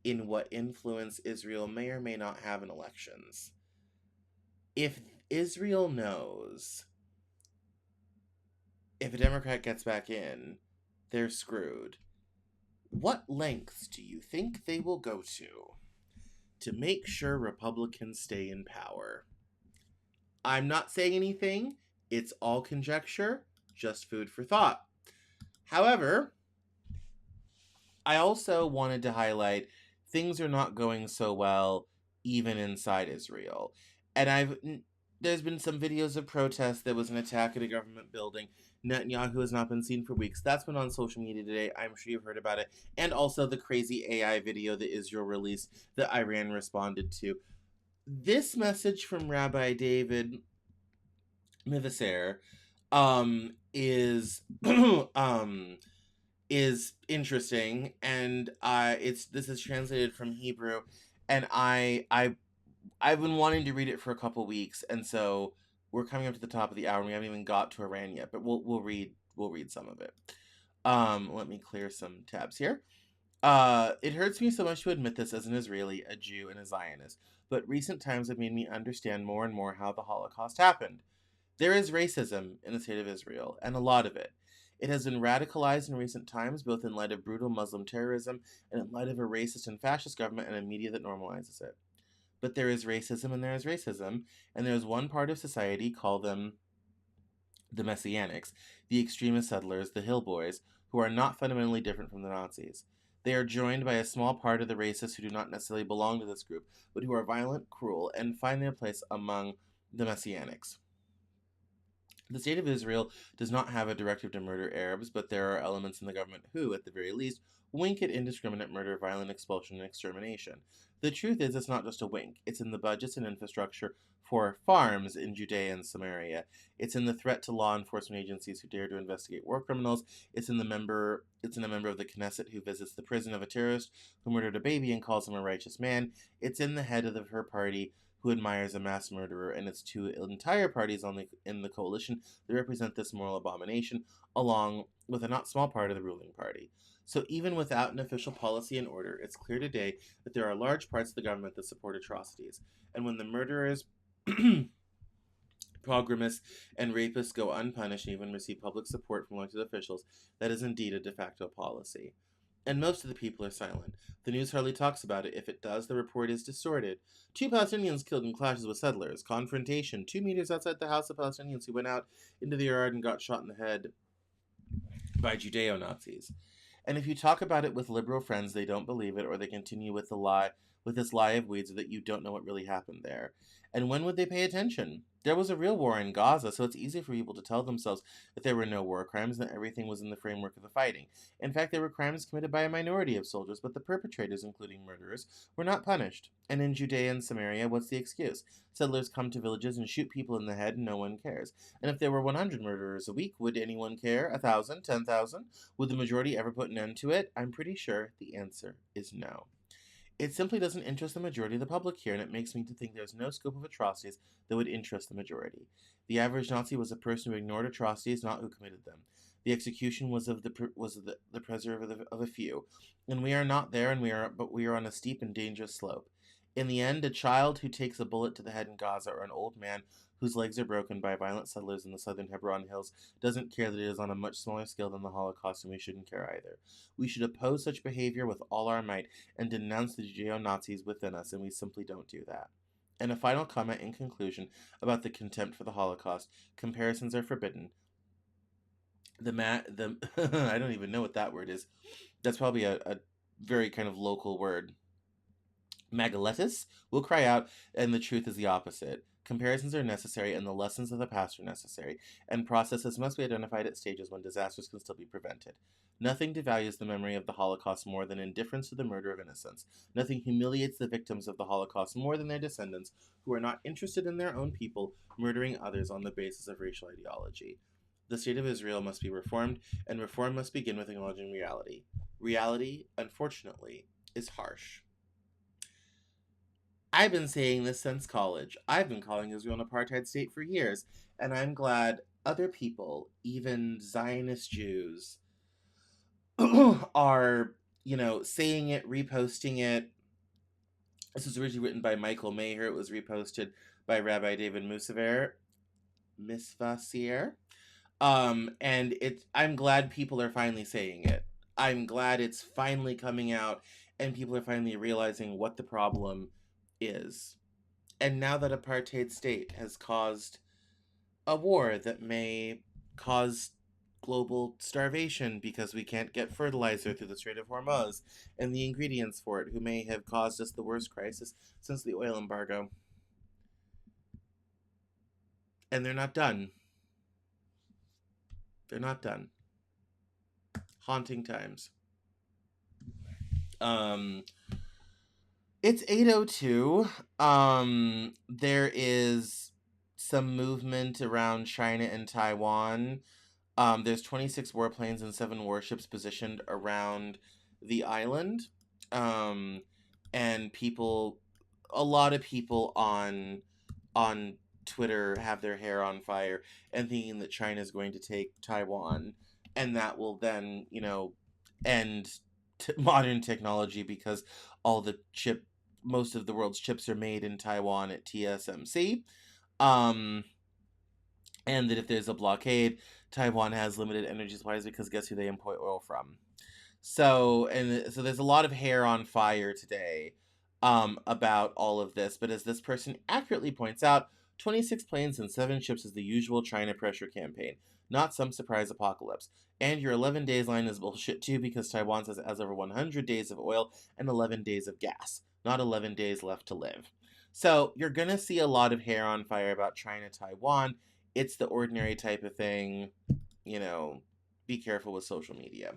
in what influence Israel may or may not have in elections. If Israel knows if a Democrat gets back in, they're screwed, what lengths do you think they will go to make sure Republicans stay in power? I'm not saying anything. It's all conjecture, just food for thought. However, I also wanted to highlight things are not going so well even inside Israel. And there's been some videos of protests. There was an attack at a government building. Netanyahu has not been seen for weeks. That's been on social media today. I'm sure you've heard about it. And also the crazy AI video that Israel released that Iran responded to. This message from Rabbi David Mivaser is interesting, and this is translated from Hebrew, and I've been wanting to read it for a couple weeks, and so we're coming up to the top of the hour and we haven't even got to Iran yet, but we'll read some of it. Let me clear some tabs here. It hurts me so much to admit this as an Israeli, a Jew, and a Zionist, but recent times have made me understand more and more how the Holocaust happened. There is racism in the state of Israel, and a lot of it. It has been radicalized in recent times, both in light of brutal Muslim terrorism and in light of a racist and fascist government and a media that normalizes it. But there is racism and there is racism, and there is one part of society, call them the Messianics, the extremist settlers, the Hill Boys, who are not fundamentally different from the Nazis. They are joined by a small part of the racists who do not necessarily belong to this group, but who are violent, cruel, and find their place among the Messianics. The state of Israel does not have a directive to murder Arabs, but there are elements in the government who, at the very least, wink at indiscriminate murder, violent expulsion, and extermination. The truth is, it's not just a wink. It's in the budgets and infrastructure for farms in Judea and Samaria. It's in the threat to law enforcement agencies who dare to investigate war criminals. It's in a member of the Knesset who visits the prison of a terrorist who murdered a baby and calls him a righteous man. It's in the head of her party who admires a mass murderer, and its two entire parties in the coalition that represent this moral abomination, along with a not small part of the ruling party. So even without an official policy and order, it's clear today that there are large parts of the government that support atrocities. And when the murderers, pogromists, and rapists go unpunished and even receive public support from elected officials, that is indeed a de facto policy. And most of the people are silent. The news hardly talks about it. If it does, the report is distorted. 2 Palestinians killed in clashes with settlers. Confrontation 2 meters outside the house of Palestinians who went out into the yard and got shot in the head by Judeo-Nazis. And if you talk about it with liberal friends, they don't believe it, or they continue with the lie, with this lie of weeds that you don't know what really happened there. And when would they pay attention? There was a real war in Gaza, so it's easy for people to tell themselves that there were no war crimes and that everything was in the framework of the fighting. In fact, there were crimes committed by a minority of soldiers, but the perpetrators, including murderers, were not punished. And in Judea and Samaria, what's the excuse? Settlers come to villages and shoot people in the head and no one cares. And if there were 100 murderers a week, would anyone care? 1,000? 10,000? Would the majority ever put an end to it? I'm pretty sure the answer is no. It simply doesn't interest the majority of the public here, and it makes me to think there's no scope of atrocities that would interest the majority. The average Nazi was a person who ignored atrocities, not who committed them. The execution was of the preserve of a few, and we are not there, but we are on a steep and dangerous slope. In the end, a child who takes a bullet to the head in Gaza, or an old man whose legs are broken by violent settlers in the southern Hebron Hills, doesn't care that it is on a much smaller scale than the Holocaust, and we shouldn't care either. We should oppose such behavior with all our might and denounce the Judeo-Nazis within us, and we simply don't do that. And a final comment in conclusion about the contempt for the Holocaust. Comparisons are forbidden. I don't even know what that word is. That's probably a very kind of local word. Magaletus will cry out, and the truth is the opposite. Comparisons are necessary, and the lessons of the past are necessary, and processes must be identified at stages when disasters can still be prevented. Nothing devalues the memory of the Holocaust more than indifference to the murder of innocents. Nothing humiliates the victims of the Holocaust more than their descendants, who are not interested in their own people murdering others on the basis of racial ideology. The state of Israel must be reformed, and reform must begin with acknowledging reality. Reality, unfortunately, is harsh. I've been saying this since college. I've been calling Israel an apartheid state for years, and I'm glad other people, even Zionist Jews, are, saying it, reposting it. This was originally written by Michael Maher. It was reposted by Rabbi David Misvasier. And I'm glad people are finally saying it. I'm glad it's finally coming out, and people are finally realizing what the problem is. And now that apartheid state has caused a war that may cause global starvation because we can't get fertilizer through the Strait of Hormuz and the ingredients for it, who may have caused us the worst crisis since the oil embargo. And they're not done. They're not done. Haunting times. It's 8:02. There is some movement around China and Taiwan. There's 26 warplanes and 7 warships positioned around the island. And a lot of people on Twitter have their hair on fire and thinking that China is going to take Taiwan, and that will then, end modern technology, because most of the world's chips are made in Taiwan at TSMC. And that if there's a blockade, Taiwan has limited energy supplies, because guess who they import oil from? So there's a lot of hair on fire today about all of this. But as this person accurately points out, 26 planes and 7 ships is the usual China pressure campaign, not some surprise apocalypse. And your 11 days line is bullshit too, because Taiwan says it has over 100 days of oil and 11 days of gas, not 11 days left to live. So you're going to see a lot of hair on fire about China-Taiwan. It's the ordinary type of thing. Be careful with social media.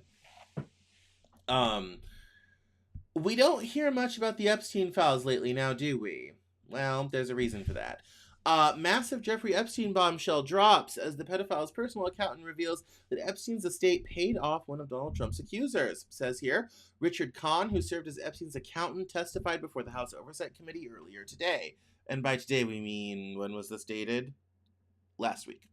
We don't hear much about the Epstein files lately now, do we? Well, there's a reason for that. Massive Jeffrey Epstein bombshell drops as the pedophile's personal accountant reveals that Epstein's estate paid off one of Donald Trump's accusers. It says here, Richard Kahn, who served as Epstein's accountant, testified before the House Oversight Committee earlier today. And by today, we mean, when was this dated? Last week.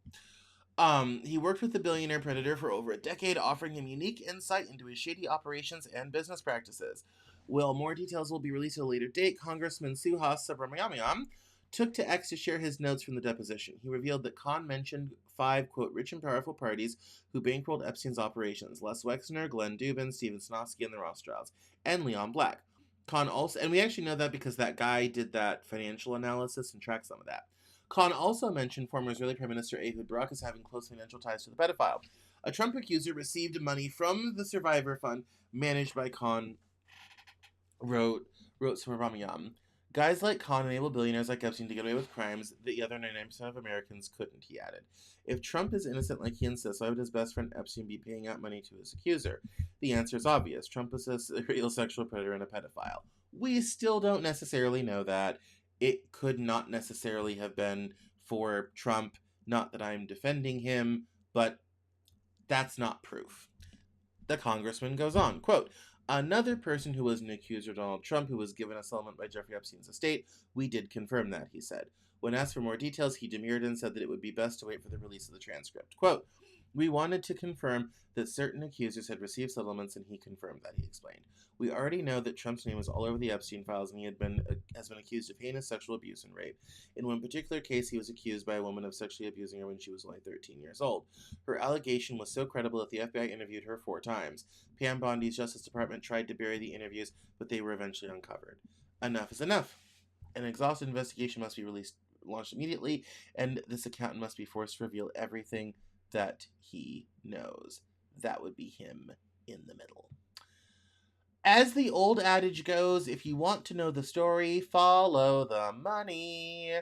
He worked with the billionaire predator for over a decade, offering him unique insight into his shady operations and business practices. While more details will be released at a later date, Congressman Suhas Subramaniam took to X to share his notes from the deposition. He revealed that Kahn mentioned 5, quote, rich and powerful parties who bankrolled Epstein's operations: Les Wexner, Glenn Dubin, Steven Snosky, and the Rothschilds, and Leon Black. Kahn also, and we actually know that because that guy did that financial analysis and tracked some of that. Kahn also mentioned former Israeli Prime Minister Ehud Barak as having close financial ties to the pedophile. A Trump accuser received money from the Survivor Fund managed by Kahn, wrote wrote Subramayam. Guys like Khan enable billionaires like Epstein to get away with crimes that the other 99% of Americans couldn't, he added. If Trump is innocent like he insists, why would his best friend Epstein be paying out money to his accuser? The answer is obvious. Trump is a serial sexual predator and a pedophile. We still don't necessarily know that. It could not necessarily have been for Trump. Not that I'm defending him, but that's not proof. The congressman goes on, quote, another person who was an accuser of Donald Trump who was given a settlement by Jeffrey Epstein's estate, we did confirm that, he said. When asked for more details, he demurred and said that it would be best to wait for the release of the transcript. Quote, we wanted to confirm that certain accusers had received settlements, and he confirmed that, he explained. We already know that Trump's name was all over the Epstein files, and he has been accused of heinous sexual abuse and rape. In one particular case, he was accused by a woman of sexually abusing her when she was only 13 years old. Her allegation was so credible that the FBI interviewed her 4 times. Pam Bondi's Justice Department tried to bury the interviews, but they were eventually uncovered. Enough is enough. An exhaustive investigation must be launched immediately, and this accountant must be forced to reveal everything that he knows. That would be him in the middle. As the old adage goes, if you want to know the story, follow the money.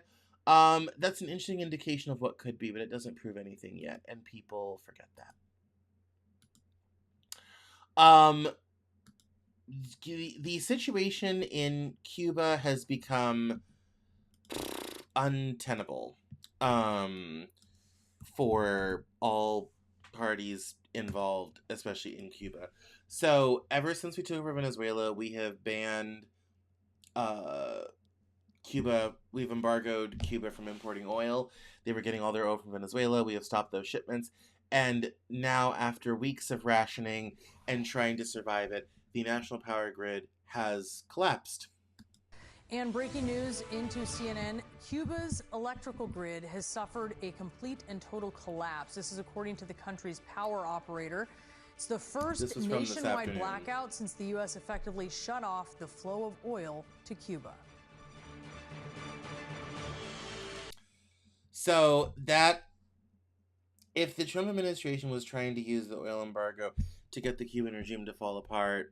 That's an interesting indication of what could be, but it doesn't prove anything yet, and people forget that. The situation in Cuba has become untenable for all parties involved, especially in Cuba. So ever since we took over Venezuela, we have banned Cuba. We've embargoed Cuba from importing oil. They were getting all their oil from Venezuela. We have stopped those shipments. And now, after weeks of rationing and trying to survive it, the national power grid has collapsed. And breaking news into CNN, Cuba's electrical grid has suffered a complete and total collapse. This is according to the country's power operator. It's the first nationwide blackout since the U.S. effectively shut off the flow of oil to Cuba. So that, if the Trump administration was trying to use the oil embargo to get the Cuban regime to fall apart,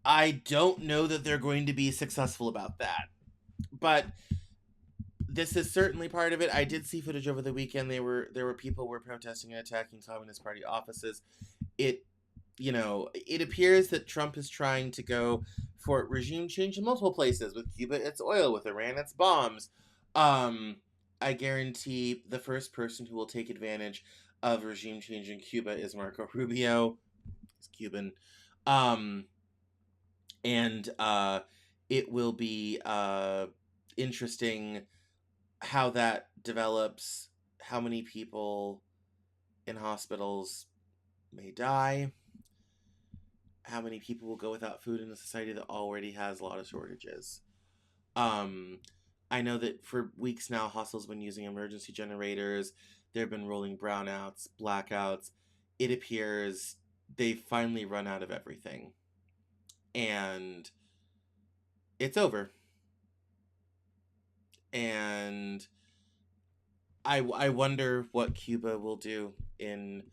I don't know that they're going to be successful about that. But this is certainly part of it. I did see footage over the weekend. There were people who were protesting and attacking Communist Party offices. It appears that Trump is trying to go for regime change in multiple places. With Cuba, it's oil. With Iran, it's bombs. I guarantee the first person who will take advantage of regime change in Cuba is Marco Rubio. He's Cuban. And it will be interesting how that develops, how many people in hospitals may die, how many people will go without food in a society that already has a lot of shortages. I know that for weeks now, hospitals have been using emergency generators. There have been rolling brownouts, blackouts. It appears they've finally run out of everything. And it's over. And I wonder what Cuba will do in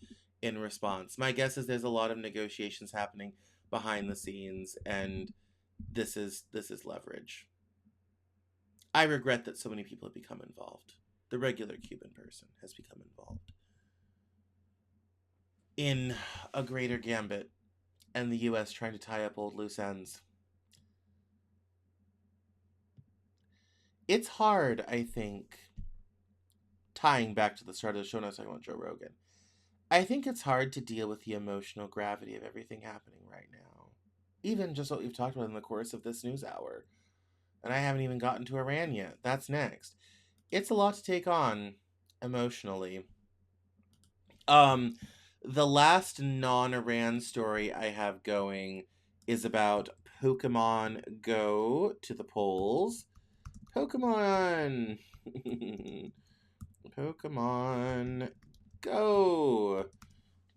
response. My guess is there's a lot of negotiations happening behind the scenes, and this is leverage. I regret that so many people have become involved. The regular Cuban person has become involved in a greater gambit, and the U.S. trying to tie up old loose ends. It's hard, I think, tying back to the start of the show, and I was talking about Joe Rogan. I think it's hard to deal with the emotional gravity of everything happening right now. Even just what we've talked about in the course of this news hour. And I haven't even gotten to Iran yet. That's next. It's a lot to take on emotionally. The last non-Iran story I have going is about Pokemon Go to the polls. Pokemon! Pokemon Go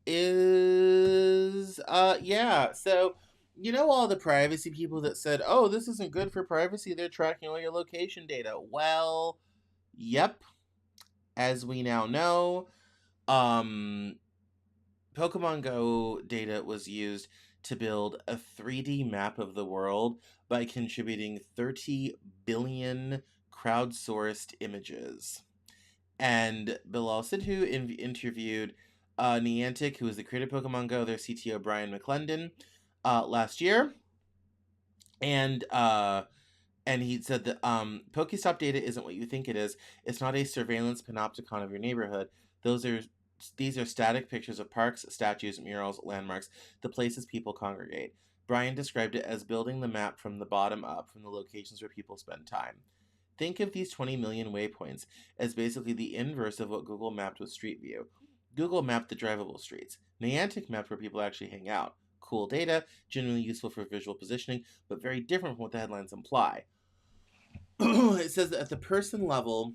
is, yeah, so, you know all the privacy people that said, oh, this isn't good for privacy, they're tracking all your location data. Well, yep, as we now know, Pokemon Go data was used to build a 3D map of the world by contributing 30 billion crowdsourced images. And Bilal Sidhu interviewed Niantic, who is the creator of Pokemon Go, their CTO Brian McClendon, last year. And he said that Pokestop data isn't what you think it is. It's not a surveillance panopticon of your neighborhood. These are static pictures of parks, statues, murals, landmarks, the places people congregate. Brian described it as building the map from the bottom up, from the locations where people spend time. Think of these 20 million waypoints as basically the inverse of what Google mapped with Street View. Google mapped the drivable streets. Niantic mapped where people actually hang out. Cool data, genuinely useful for visual positioning, but very different from what the headlines imply. It says that at the person level,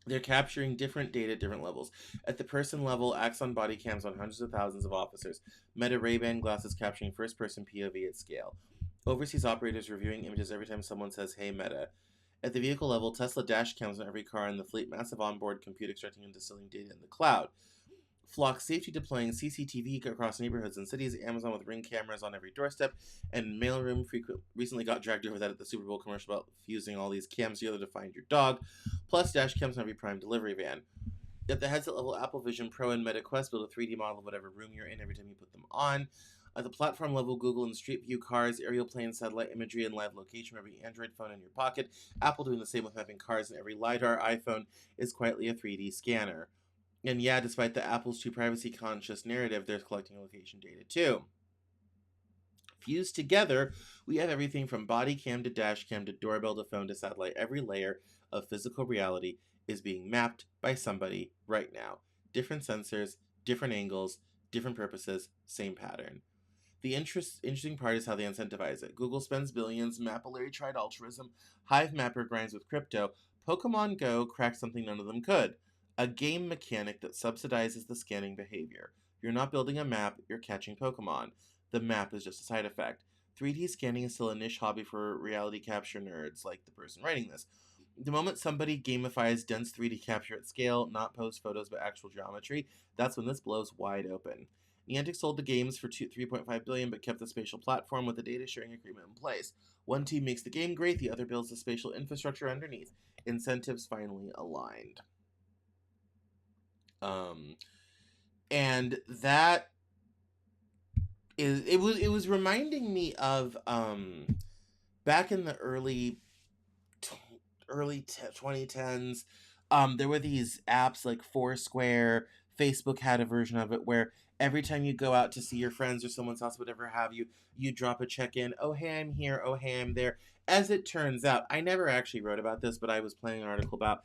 they're capturing different data at different levels. At the person level, Axon body cams on hundreds of thousands of officers. Meta Ray-Ban glasses capturing first-person POV at scale. Overseas operators reviewing images every time someone says, "Hey, Meta." At the vehicle level, Tesla dash cams on every car in the fleet, massive onboard compute extracting and distilling data in the cloud. Flock Safety deploying CCTV across neighborhoods and cities, Amazon with Ring cameras on every doorstep, and Mailroom recently got dragged over that at the Super Bowl commercial about fusing all these cams together to find your dog, plus dash cams on every Prime delivery van. At the headset level, Apple Vision Pro and Meta Quest build a 3D model of whatever room you're in every time you put them on. At the platform level, Google and Street View cars, aerial planes, satellite imagery, and live location from every Android phone in your pocket. Apple doing the same with mapping cars, and every LiDAR iPhone is quietly a 3D scanner. And yeah, despite the Apple's too privacy-conscious narrative, they're collecting location data too. Fused together, we have everything from body cam to dash cam to doorbell to phone to satellite. Every layer of physical reality is being mapped by somebody right now. Different sensors, different angles, different purposes, same pattern. The interesting part is how they incentivize it. Google spends billions, Mapillary tried altruism, Hive Mapper grinds with crypto, Pokemon Go cracked something none of them could. A game mechanic that subsidizes the scanning behavior. You're not building a map, you're catching Pokemon. The map is just a side effect. 3D scanning is still a niche hobby for reality capture nerds like the person writing this. The moment somebody gamifies dense 3D capture at scale, not post photos but actual geometry, that's when this blows wide open. Niantic sold the games for $3.5 billion, but kept the spatial platform with the data sharing agreement in place. One team makes the game great, the other builds the spatial infrastructure underneath. Incentives finally aligned. And that is it was reminding me of back in the early 2010s. There were these apps like Foursquare. Facebook had a version of it where every time you go out to see your friends or someone's house, whatever have you, you drop a check-in. Oh, hey, I'm here. Oh, hey, I'm there. As it turns out, I never actually wrote about this, but I was playing an article about,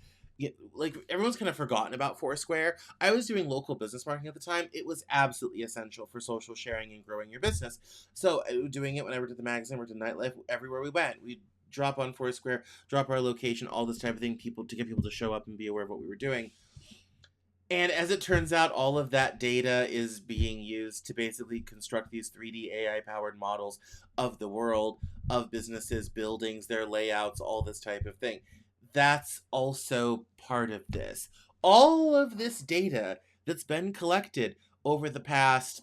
like, everyone's kind of forgotten about Foursquare. I was doing local business marketing at the time. It was absolutely essential for social sharing and growing your business. So doing it when I worked at the magazine, worked in nightlife, everywhere we went, we'd drop on Foursquare, drop our location, all this type of thing, to get people to show up and be aware of what we were doing. And as it turns out, all of that data is being used to basically construct these 3D AI-powered models of the world, of businesses, buildings, their layouts, all this type of thing. That's also part of this. All of this data that's been collected over the past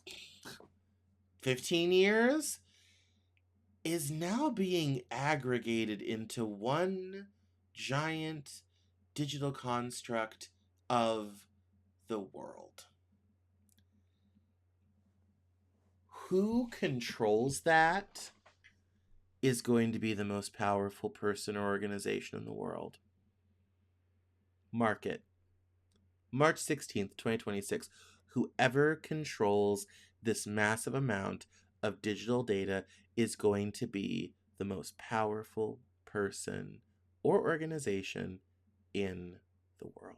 15 years is now being aggregated into one giant digital construct of the world. Who controls that is going to be the most powerful person or organization in the world. Mark it. March 16th, 2026. Whoever controls this massive amount of digital data is going to be the most powerful person or organization in the world.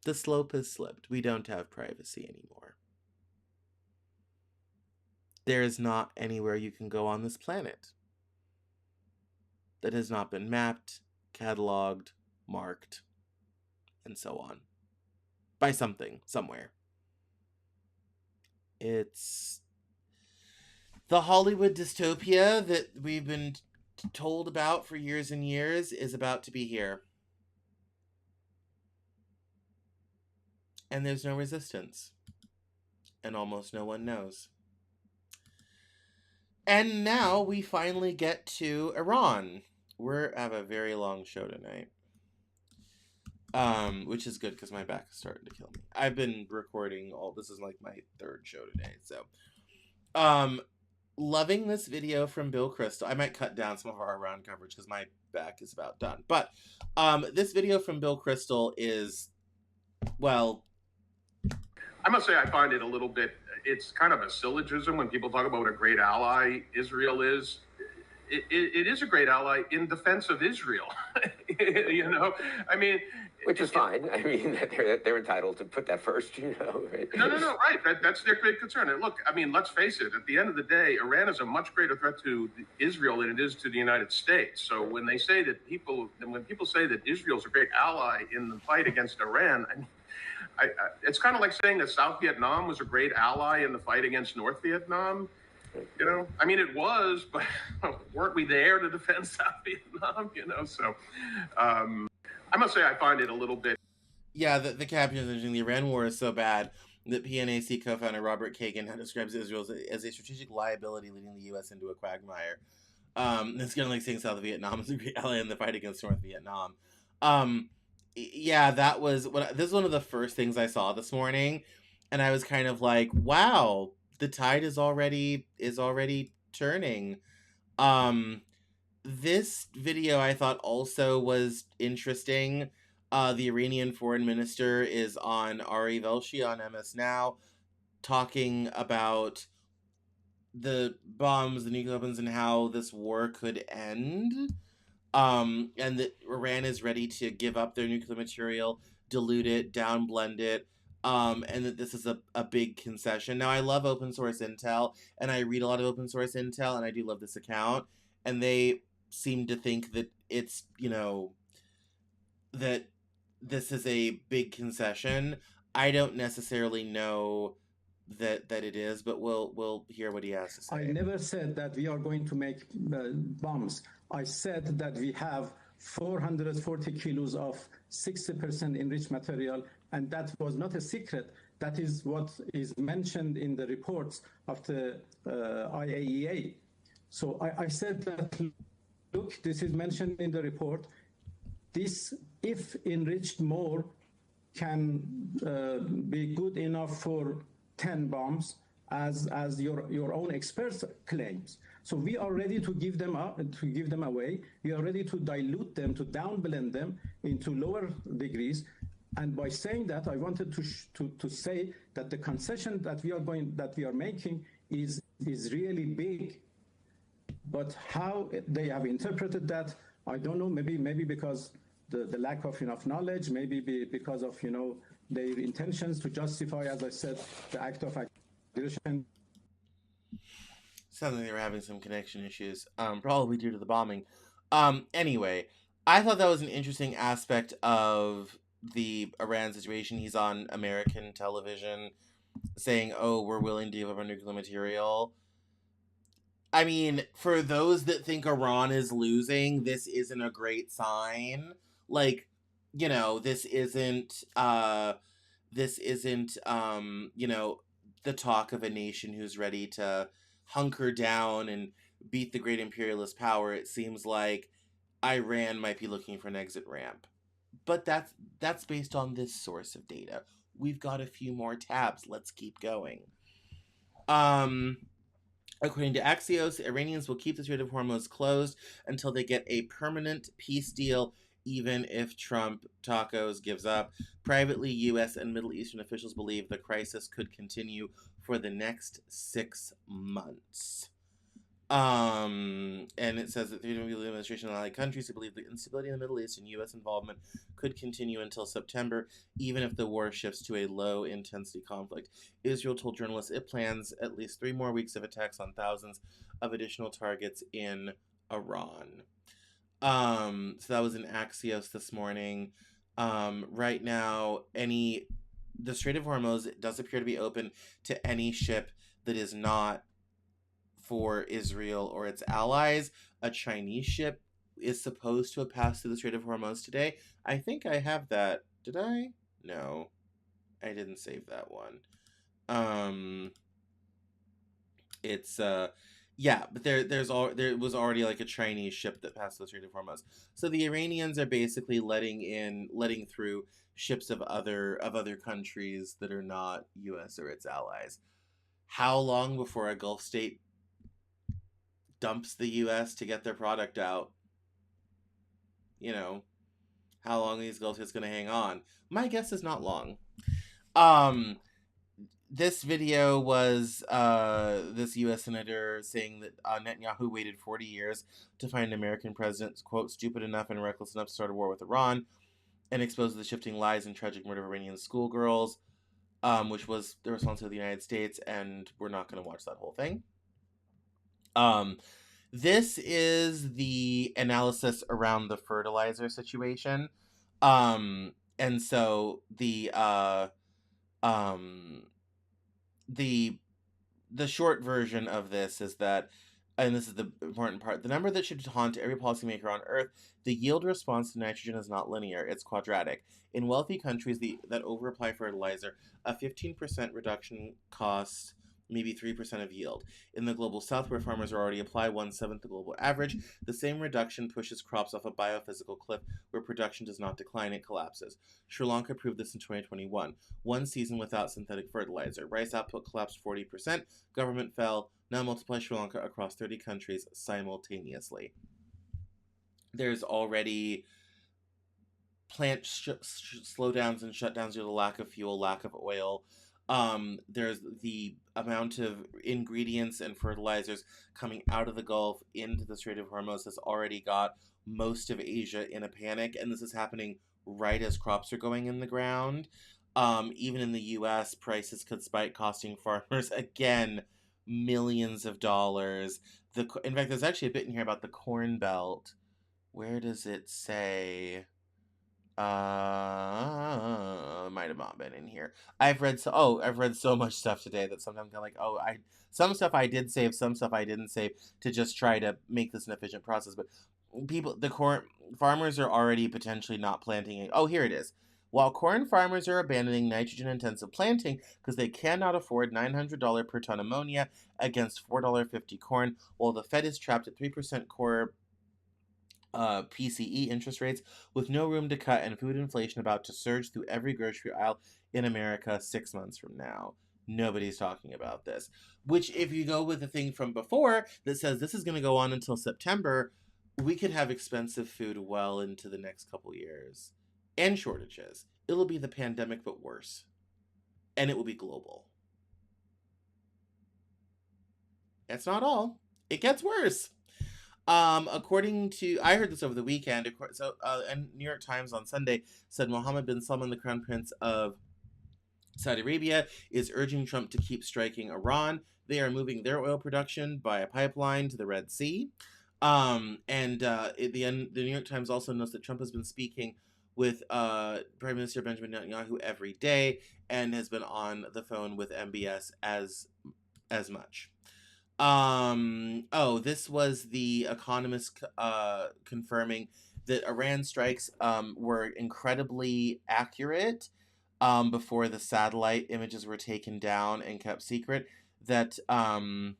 The slope has slipped. We don't have privacy anymore. There is not anywhere you can go on this planet that has not been mapped, cataloged, marked, and so on by something, somewhere. It's the Hollywood dystopia that we've been told about for years and years is about to be here. and there's no resistance. And almost no one knows. And now we finally get to Iran. We have a very long show tonight. Which is good because my back is starting to kill me. I've been recording this is like my third show today, so. Loving this video from Bill Kristol. I might cut down some of our Iran coverage because my back is about done. But, this video from Bill Kristol is, well... I must say I find it a little bit, it's kind of a syllogism when people talk about what a great ally Israel is. It is a great ally in defense of Israel. You know, I mean, which is fine. I mean, they're entitled to put that first. You know, right? No, right. That's their great concern. And look, I mean, let's face it. At the end of the day, Iran is a much greater threat to Israel than it is to the United States. So when they say that when people say that Israel's a great ally in the fight against Iran, it's kind of like saying that South Vietnam was a great ally in the fight against North Vietnam. You know, I mean, it was, but weren't we there to defend South Vietnam? You know, so I must say I find it a little bit. Yeah, the caption mentioning the Iran war is so bad that PNAC co-founder Robert Kagan describes Israel as a strategic liability leading the U.S. into a quagmire. It's kind of like saying South Vietnam is a great ally in the fight against North Vietnam. Yeah, this is one of the first things I saw this morning, and I was kind of like, wow. The tide is already turning. This video I thought also was interesting. The Iranian foreign minister is on Ari Velshi on MS Now, talking about the bombs, the nuclear weapons, and how this war could end. And that Iran is ready to give up their nuclear material, dilute it, downblend it. And that this is a big concession. Now, I love open source intel, and I read a lot of open source intel, and I do love this account. And they seem to think that it's, you know, that this is a big concession. I don't necessarily know that it is, but we'll hear what he has to say. I never said that we are going to make bombs. I said that we have 440 kilos of 60% enriched material, and that was not a secret. That is what is mentioned in the reports of the IAEA. So I said that, look, this is mentioned in the report. This, if enriched more, can be good enough for 10 bombs, as your own experts claims. So we are ready to give them away. We are ready to dilute them, to downblend them into lower degrees. And by saying that, I wanted to say that the concession that we are making is really big. But how they have interpreted that, I don't know. Maybe because the lack of enough knowledge, maybe because of their intentions to justify, as I said, the act of aggression. Sounds like they were having some connection issues, probably due to the bombing. Anyway, I thought that was an interesting aspect of the Iran situation. He's on American television saying, oh, we're willing to give up our nuclear material. I mean, for those that think Iran is losing, this isn't a great sign. Like, this isn't, the talk of a nation who's ready to hunker down and beat the great imperialist power. It seems like Iran might be looking for an exit ramp. But that's based on this source of data. We've got a few more tabs. Let's keep going. According to Axios, Iranians will keep the Strait of Hormuz closed until they get a permanent peace deal, even if Trump tacos gives up. Privately, U.S. and Middle Eastern officials believe the crisis could continue for the next 6 months. And it says that the administration and allied countries who believe the instability in the Middle East and U.S. involvement could continue until September, even if the war shifts to a low-intensity conflict. Israel told journalists it plans at least 3 more weeks of attacks on thousands of additional targets in Iran. So that was in Axios this morning. Right now, the Strait of Hormuz does appear to be open to any ship that is not for Israel or its allies. A Chinese ship is supposed to have passed through the Strait of Hormuz today. I think I have that. Did I? No, I didn't save that one. It's yeah, but there was already like a Chinese ship that passed the Strait of Hormuz. So the Iranians are basically letting through ships of other countries that are not US or its allies. How long before a Gulf state dumps the US to get their product out? You know, how long these Gulf states going to hang on? My guess is not long. This video was this U.S. senator saying that Netanyahu waited 40 years to find an American president, quote, stupid enough and reckless enough to start a war with Iran, and expose the shifting lies and tragic murder of Iranian schoolgirls, which was the response of the United States, and we're not going to watch that whole thing. This is the analysis around the fertilizer situation. And so the short version of this is that, and this is the important part, the number that should haunt every policymaker on Earth, the yield response to nitrogen is not linear, it's quadratic. In wealthy countries that over-apply fertilizer, a 15% reduction costs maybe 3% of yield. In the global south, where farmers already apply 1/7 the global average, the same reduction pushes crops off a biophysical cliff where production does not decline, it collapses. Sri Lanka proved this in 2021. One season without synthetic fertilizer. Rice output collapsed 40%, government fell. Now multiply Sri Lanka across 30 countries simultaneously. There's already plant slowdowns and shutdowns due to lack of fuel, lack of oil. There's the amount of ingredients and fertilizers coming out of the Gulf into the Strait of Hormuz has already got most of Asia in a panic, and this is happening right as crops are going in the ground. Even in the U.S., prices could spike, costing farmers, again, millions of dollars. In fact, there's actually a bit in here about the Corn Belt. Where does it say? Might have not been in here. I've read so much stuff today that sometimes I'm like, some stuff I did save, some stuff I didn't save to just try to make this an efficient process. But the corn farmers are already potentially not planting it. Oh, here it is. While corn farmers are abandoning nitrogen-intensive planting because they cannot afford $900 per ton ammonia against $4.50 corn, while the Fed is trapped at 3% core PCE interest rates with no room to cut and food inflation about to surge through every grocery aisle in America 6 months from now. Nobody's talking about this. Which, if you go with the thing from before that says this is going to go on until September, we could have expensive food well into the next couple years. And shortages. It'll be the pandemic, but worse. And it will be global. That's not all. It gets worse. According to, I heard this over the weekend, and New York Times on Sunday said Mohammed bin Salman, the crown prince of Saudi Arabia, is urging Trump to keep striking Iran. They are moving their oil production by a pipeline to the Red Sea. The New York Times also notes that Trump has been speaking with Prime Minister Benjamin Netanyahu every day and has been on the phone with MBS as much. This was The Economist confirming that Iran strikes were incredibly accurate before the satellite images were taken down and kept secret. That the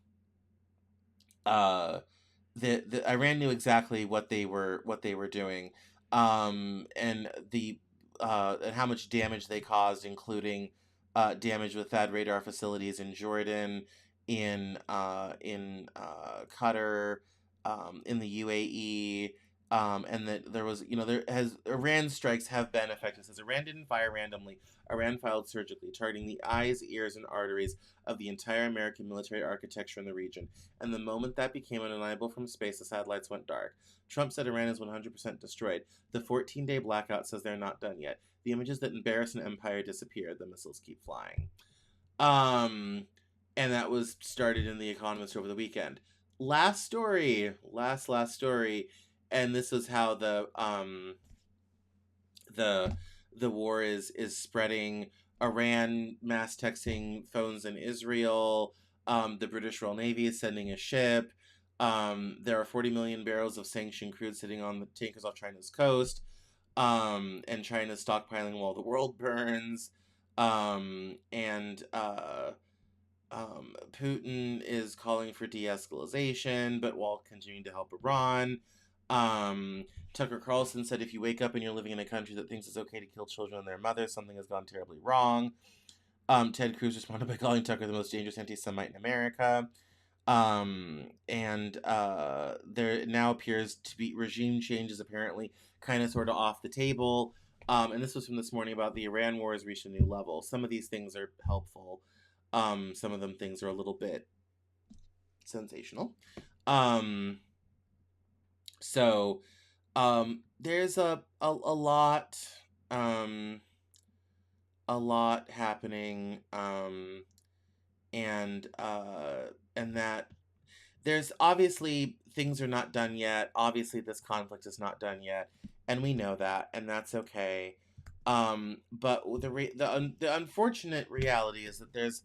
Iran knew exactly what they were doing, and how much damage they caused, including damage with THAAD radar facilities in Jordan, in Qatar, in the UAE, and that there was, Iran strikes have been effective. It says Iran didn't fire randomly. Iran fired surgically, targeting the eyes, ears, and arteries of the entire American military architecture in the region. And the moment that became undeniable from space, the satellites went dark. Trump said Iran is 100% destroyed. The 14-day blackout says they're not done yet. The images that embarrass an empire disappear. The missiles keep flying. And that was started in The Economist over the weekend. Last story, and this is how the war is spreading. Iran mass texting phones in Israel. The British Royal Navy is sending a ship. There are 40 million barrels of sanctioned crude sitting on the tankers off China's coast. And China's stockpiling while the world burns. Putin is calling for de-escalation, but while continuing to help Iran. Tucker Carlson said, if you wake up and you're living in a country that thinks it's okay to kill children and their mothers, something has gone terribly wrong. Ted Cruz responded by calling Tucker the most dangerous anti-Semite in America. There now appears to be regime changes, apparently kind of sort of off the table. And this was from this morning about the Iran war has reached a new level. Some of these things are helpful. Some of them things are a little bit sensational. There's a lot happening, and that there's obviously things are not done yet. Obviously, this conflict is not done yet, and we know that, and that's okay. But the unfortunate reality is that there's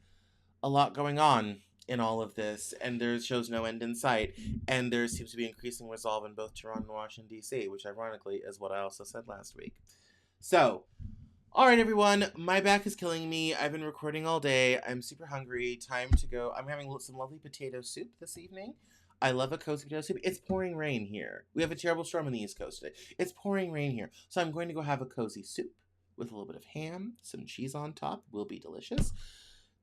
a lot going on in all of this, and there shows no end in sight, and there seems to be increasing resolve in both Toronto and Washington, D.C., which ironically is what I also said last week. So, all right, everyone, my back is killing me. I've been recording all day. I'm super hungry. Time to go. I'm having some lovely potato soup this evening. I love a cozy potato soup. It's pouring rain here. We have a terrible storm on the East Coast today. It's pouring rain here. So I'm going to go have a cozy soup with a little bit of ham, some cheese on top. Will be delicious.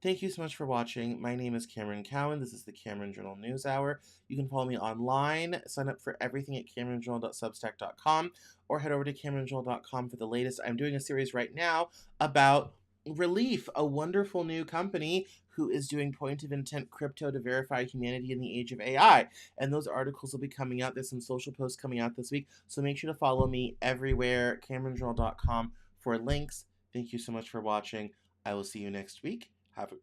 Thank you so much for watching. My name is Cameron Cowan. This is the Cameron Journal Newshour. You can follow me online. Sign up for everything at CameronJournal.substack.com or head over to CameronJournal.com for the latest. I'm doing a series right now about Relief, a wonderful new company who is doing point-of-intent crypto to verify humanity in the age of AI. And those articles will be coming out. There's some social posts coming out this week. So make sure to follow me everywhere, CameronJournal.com for links. Thank you so much for watching. I will see you next week. Have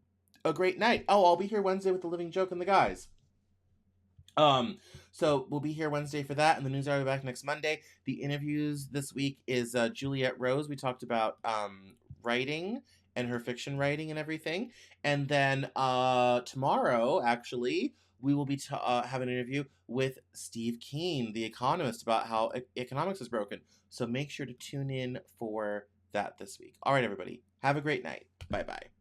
a great night. Oh, I'll be here Wednesday with The Living Joke and the guys. So we'll be here Wednesday for that, and the news will be back next Monday. The interviews this week is Juliette Rose. We talked about writing and her fiction writing and everything. And then tomorrow, actually, we will be have an interview with Steve Keen, the economist, about how economics is broken. So make sure to tune in for that this week. All right, everybody. Have a great night. Bye-bye.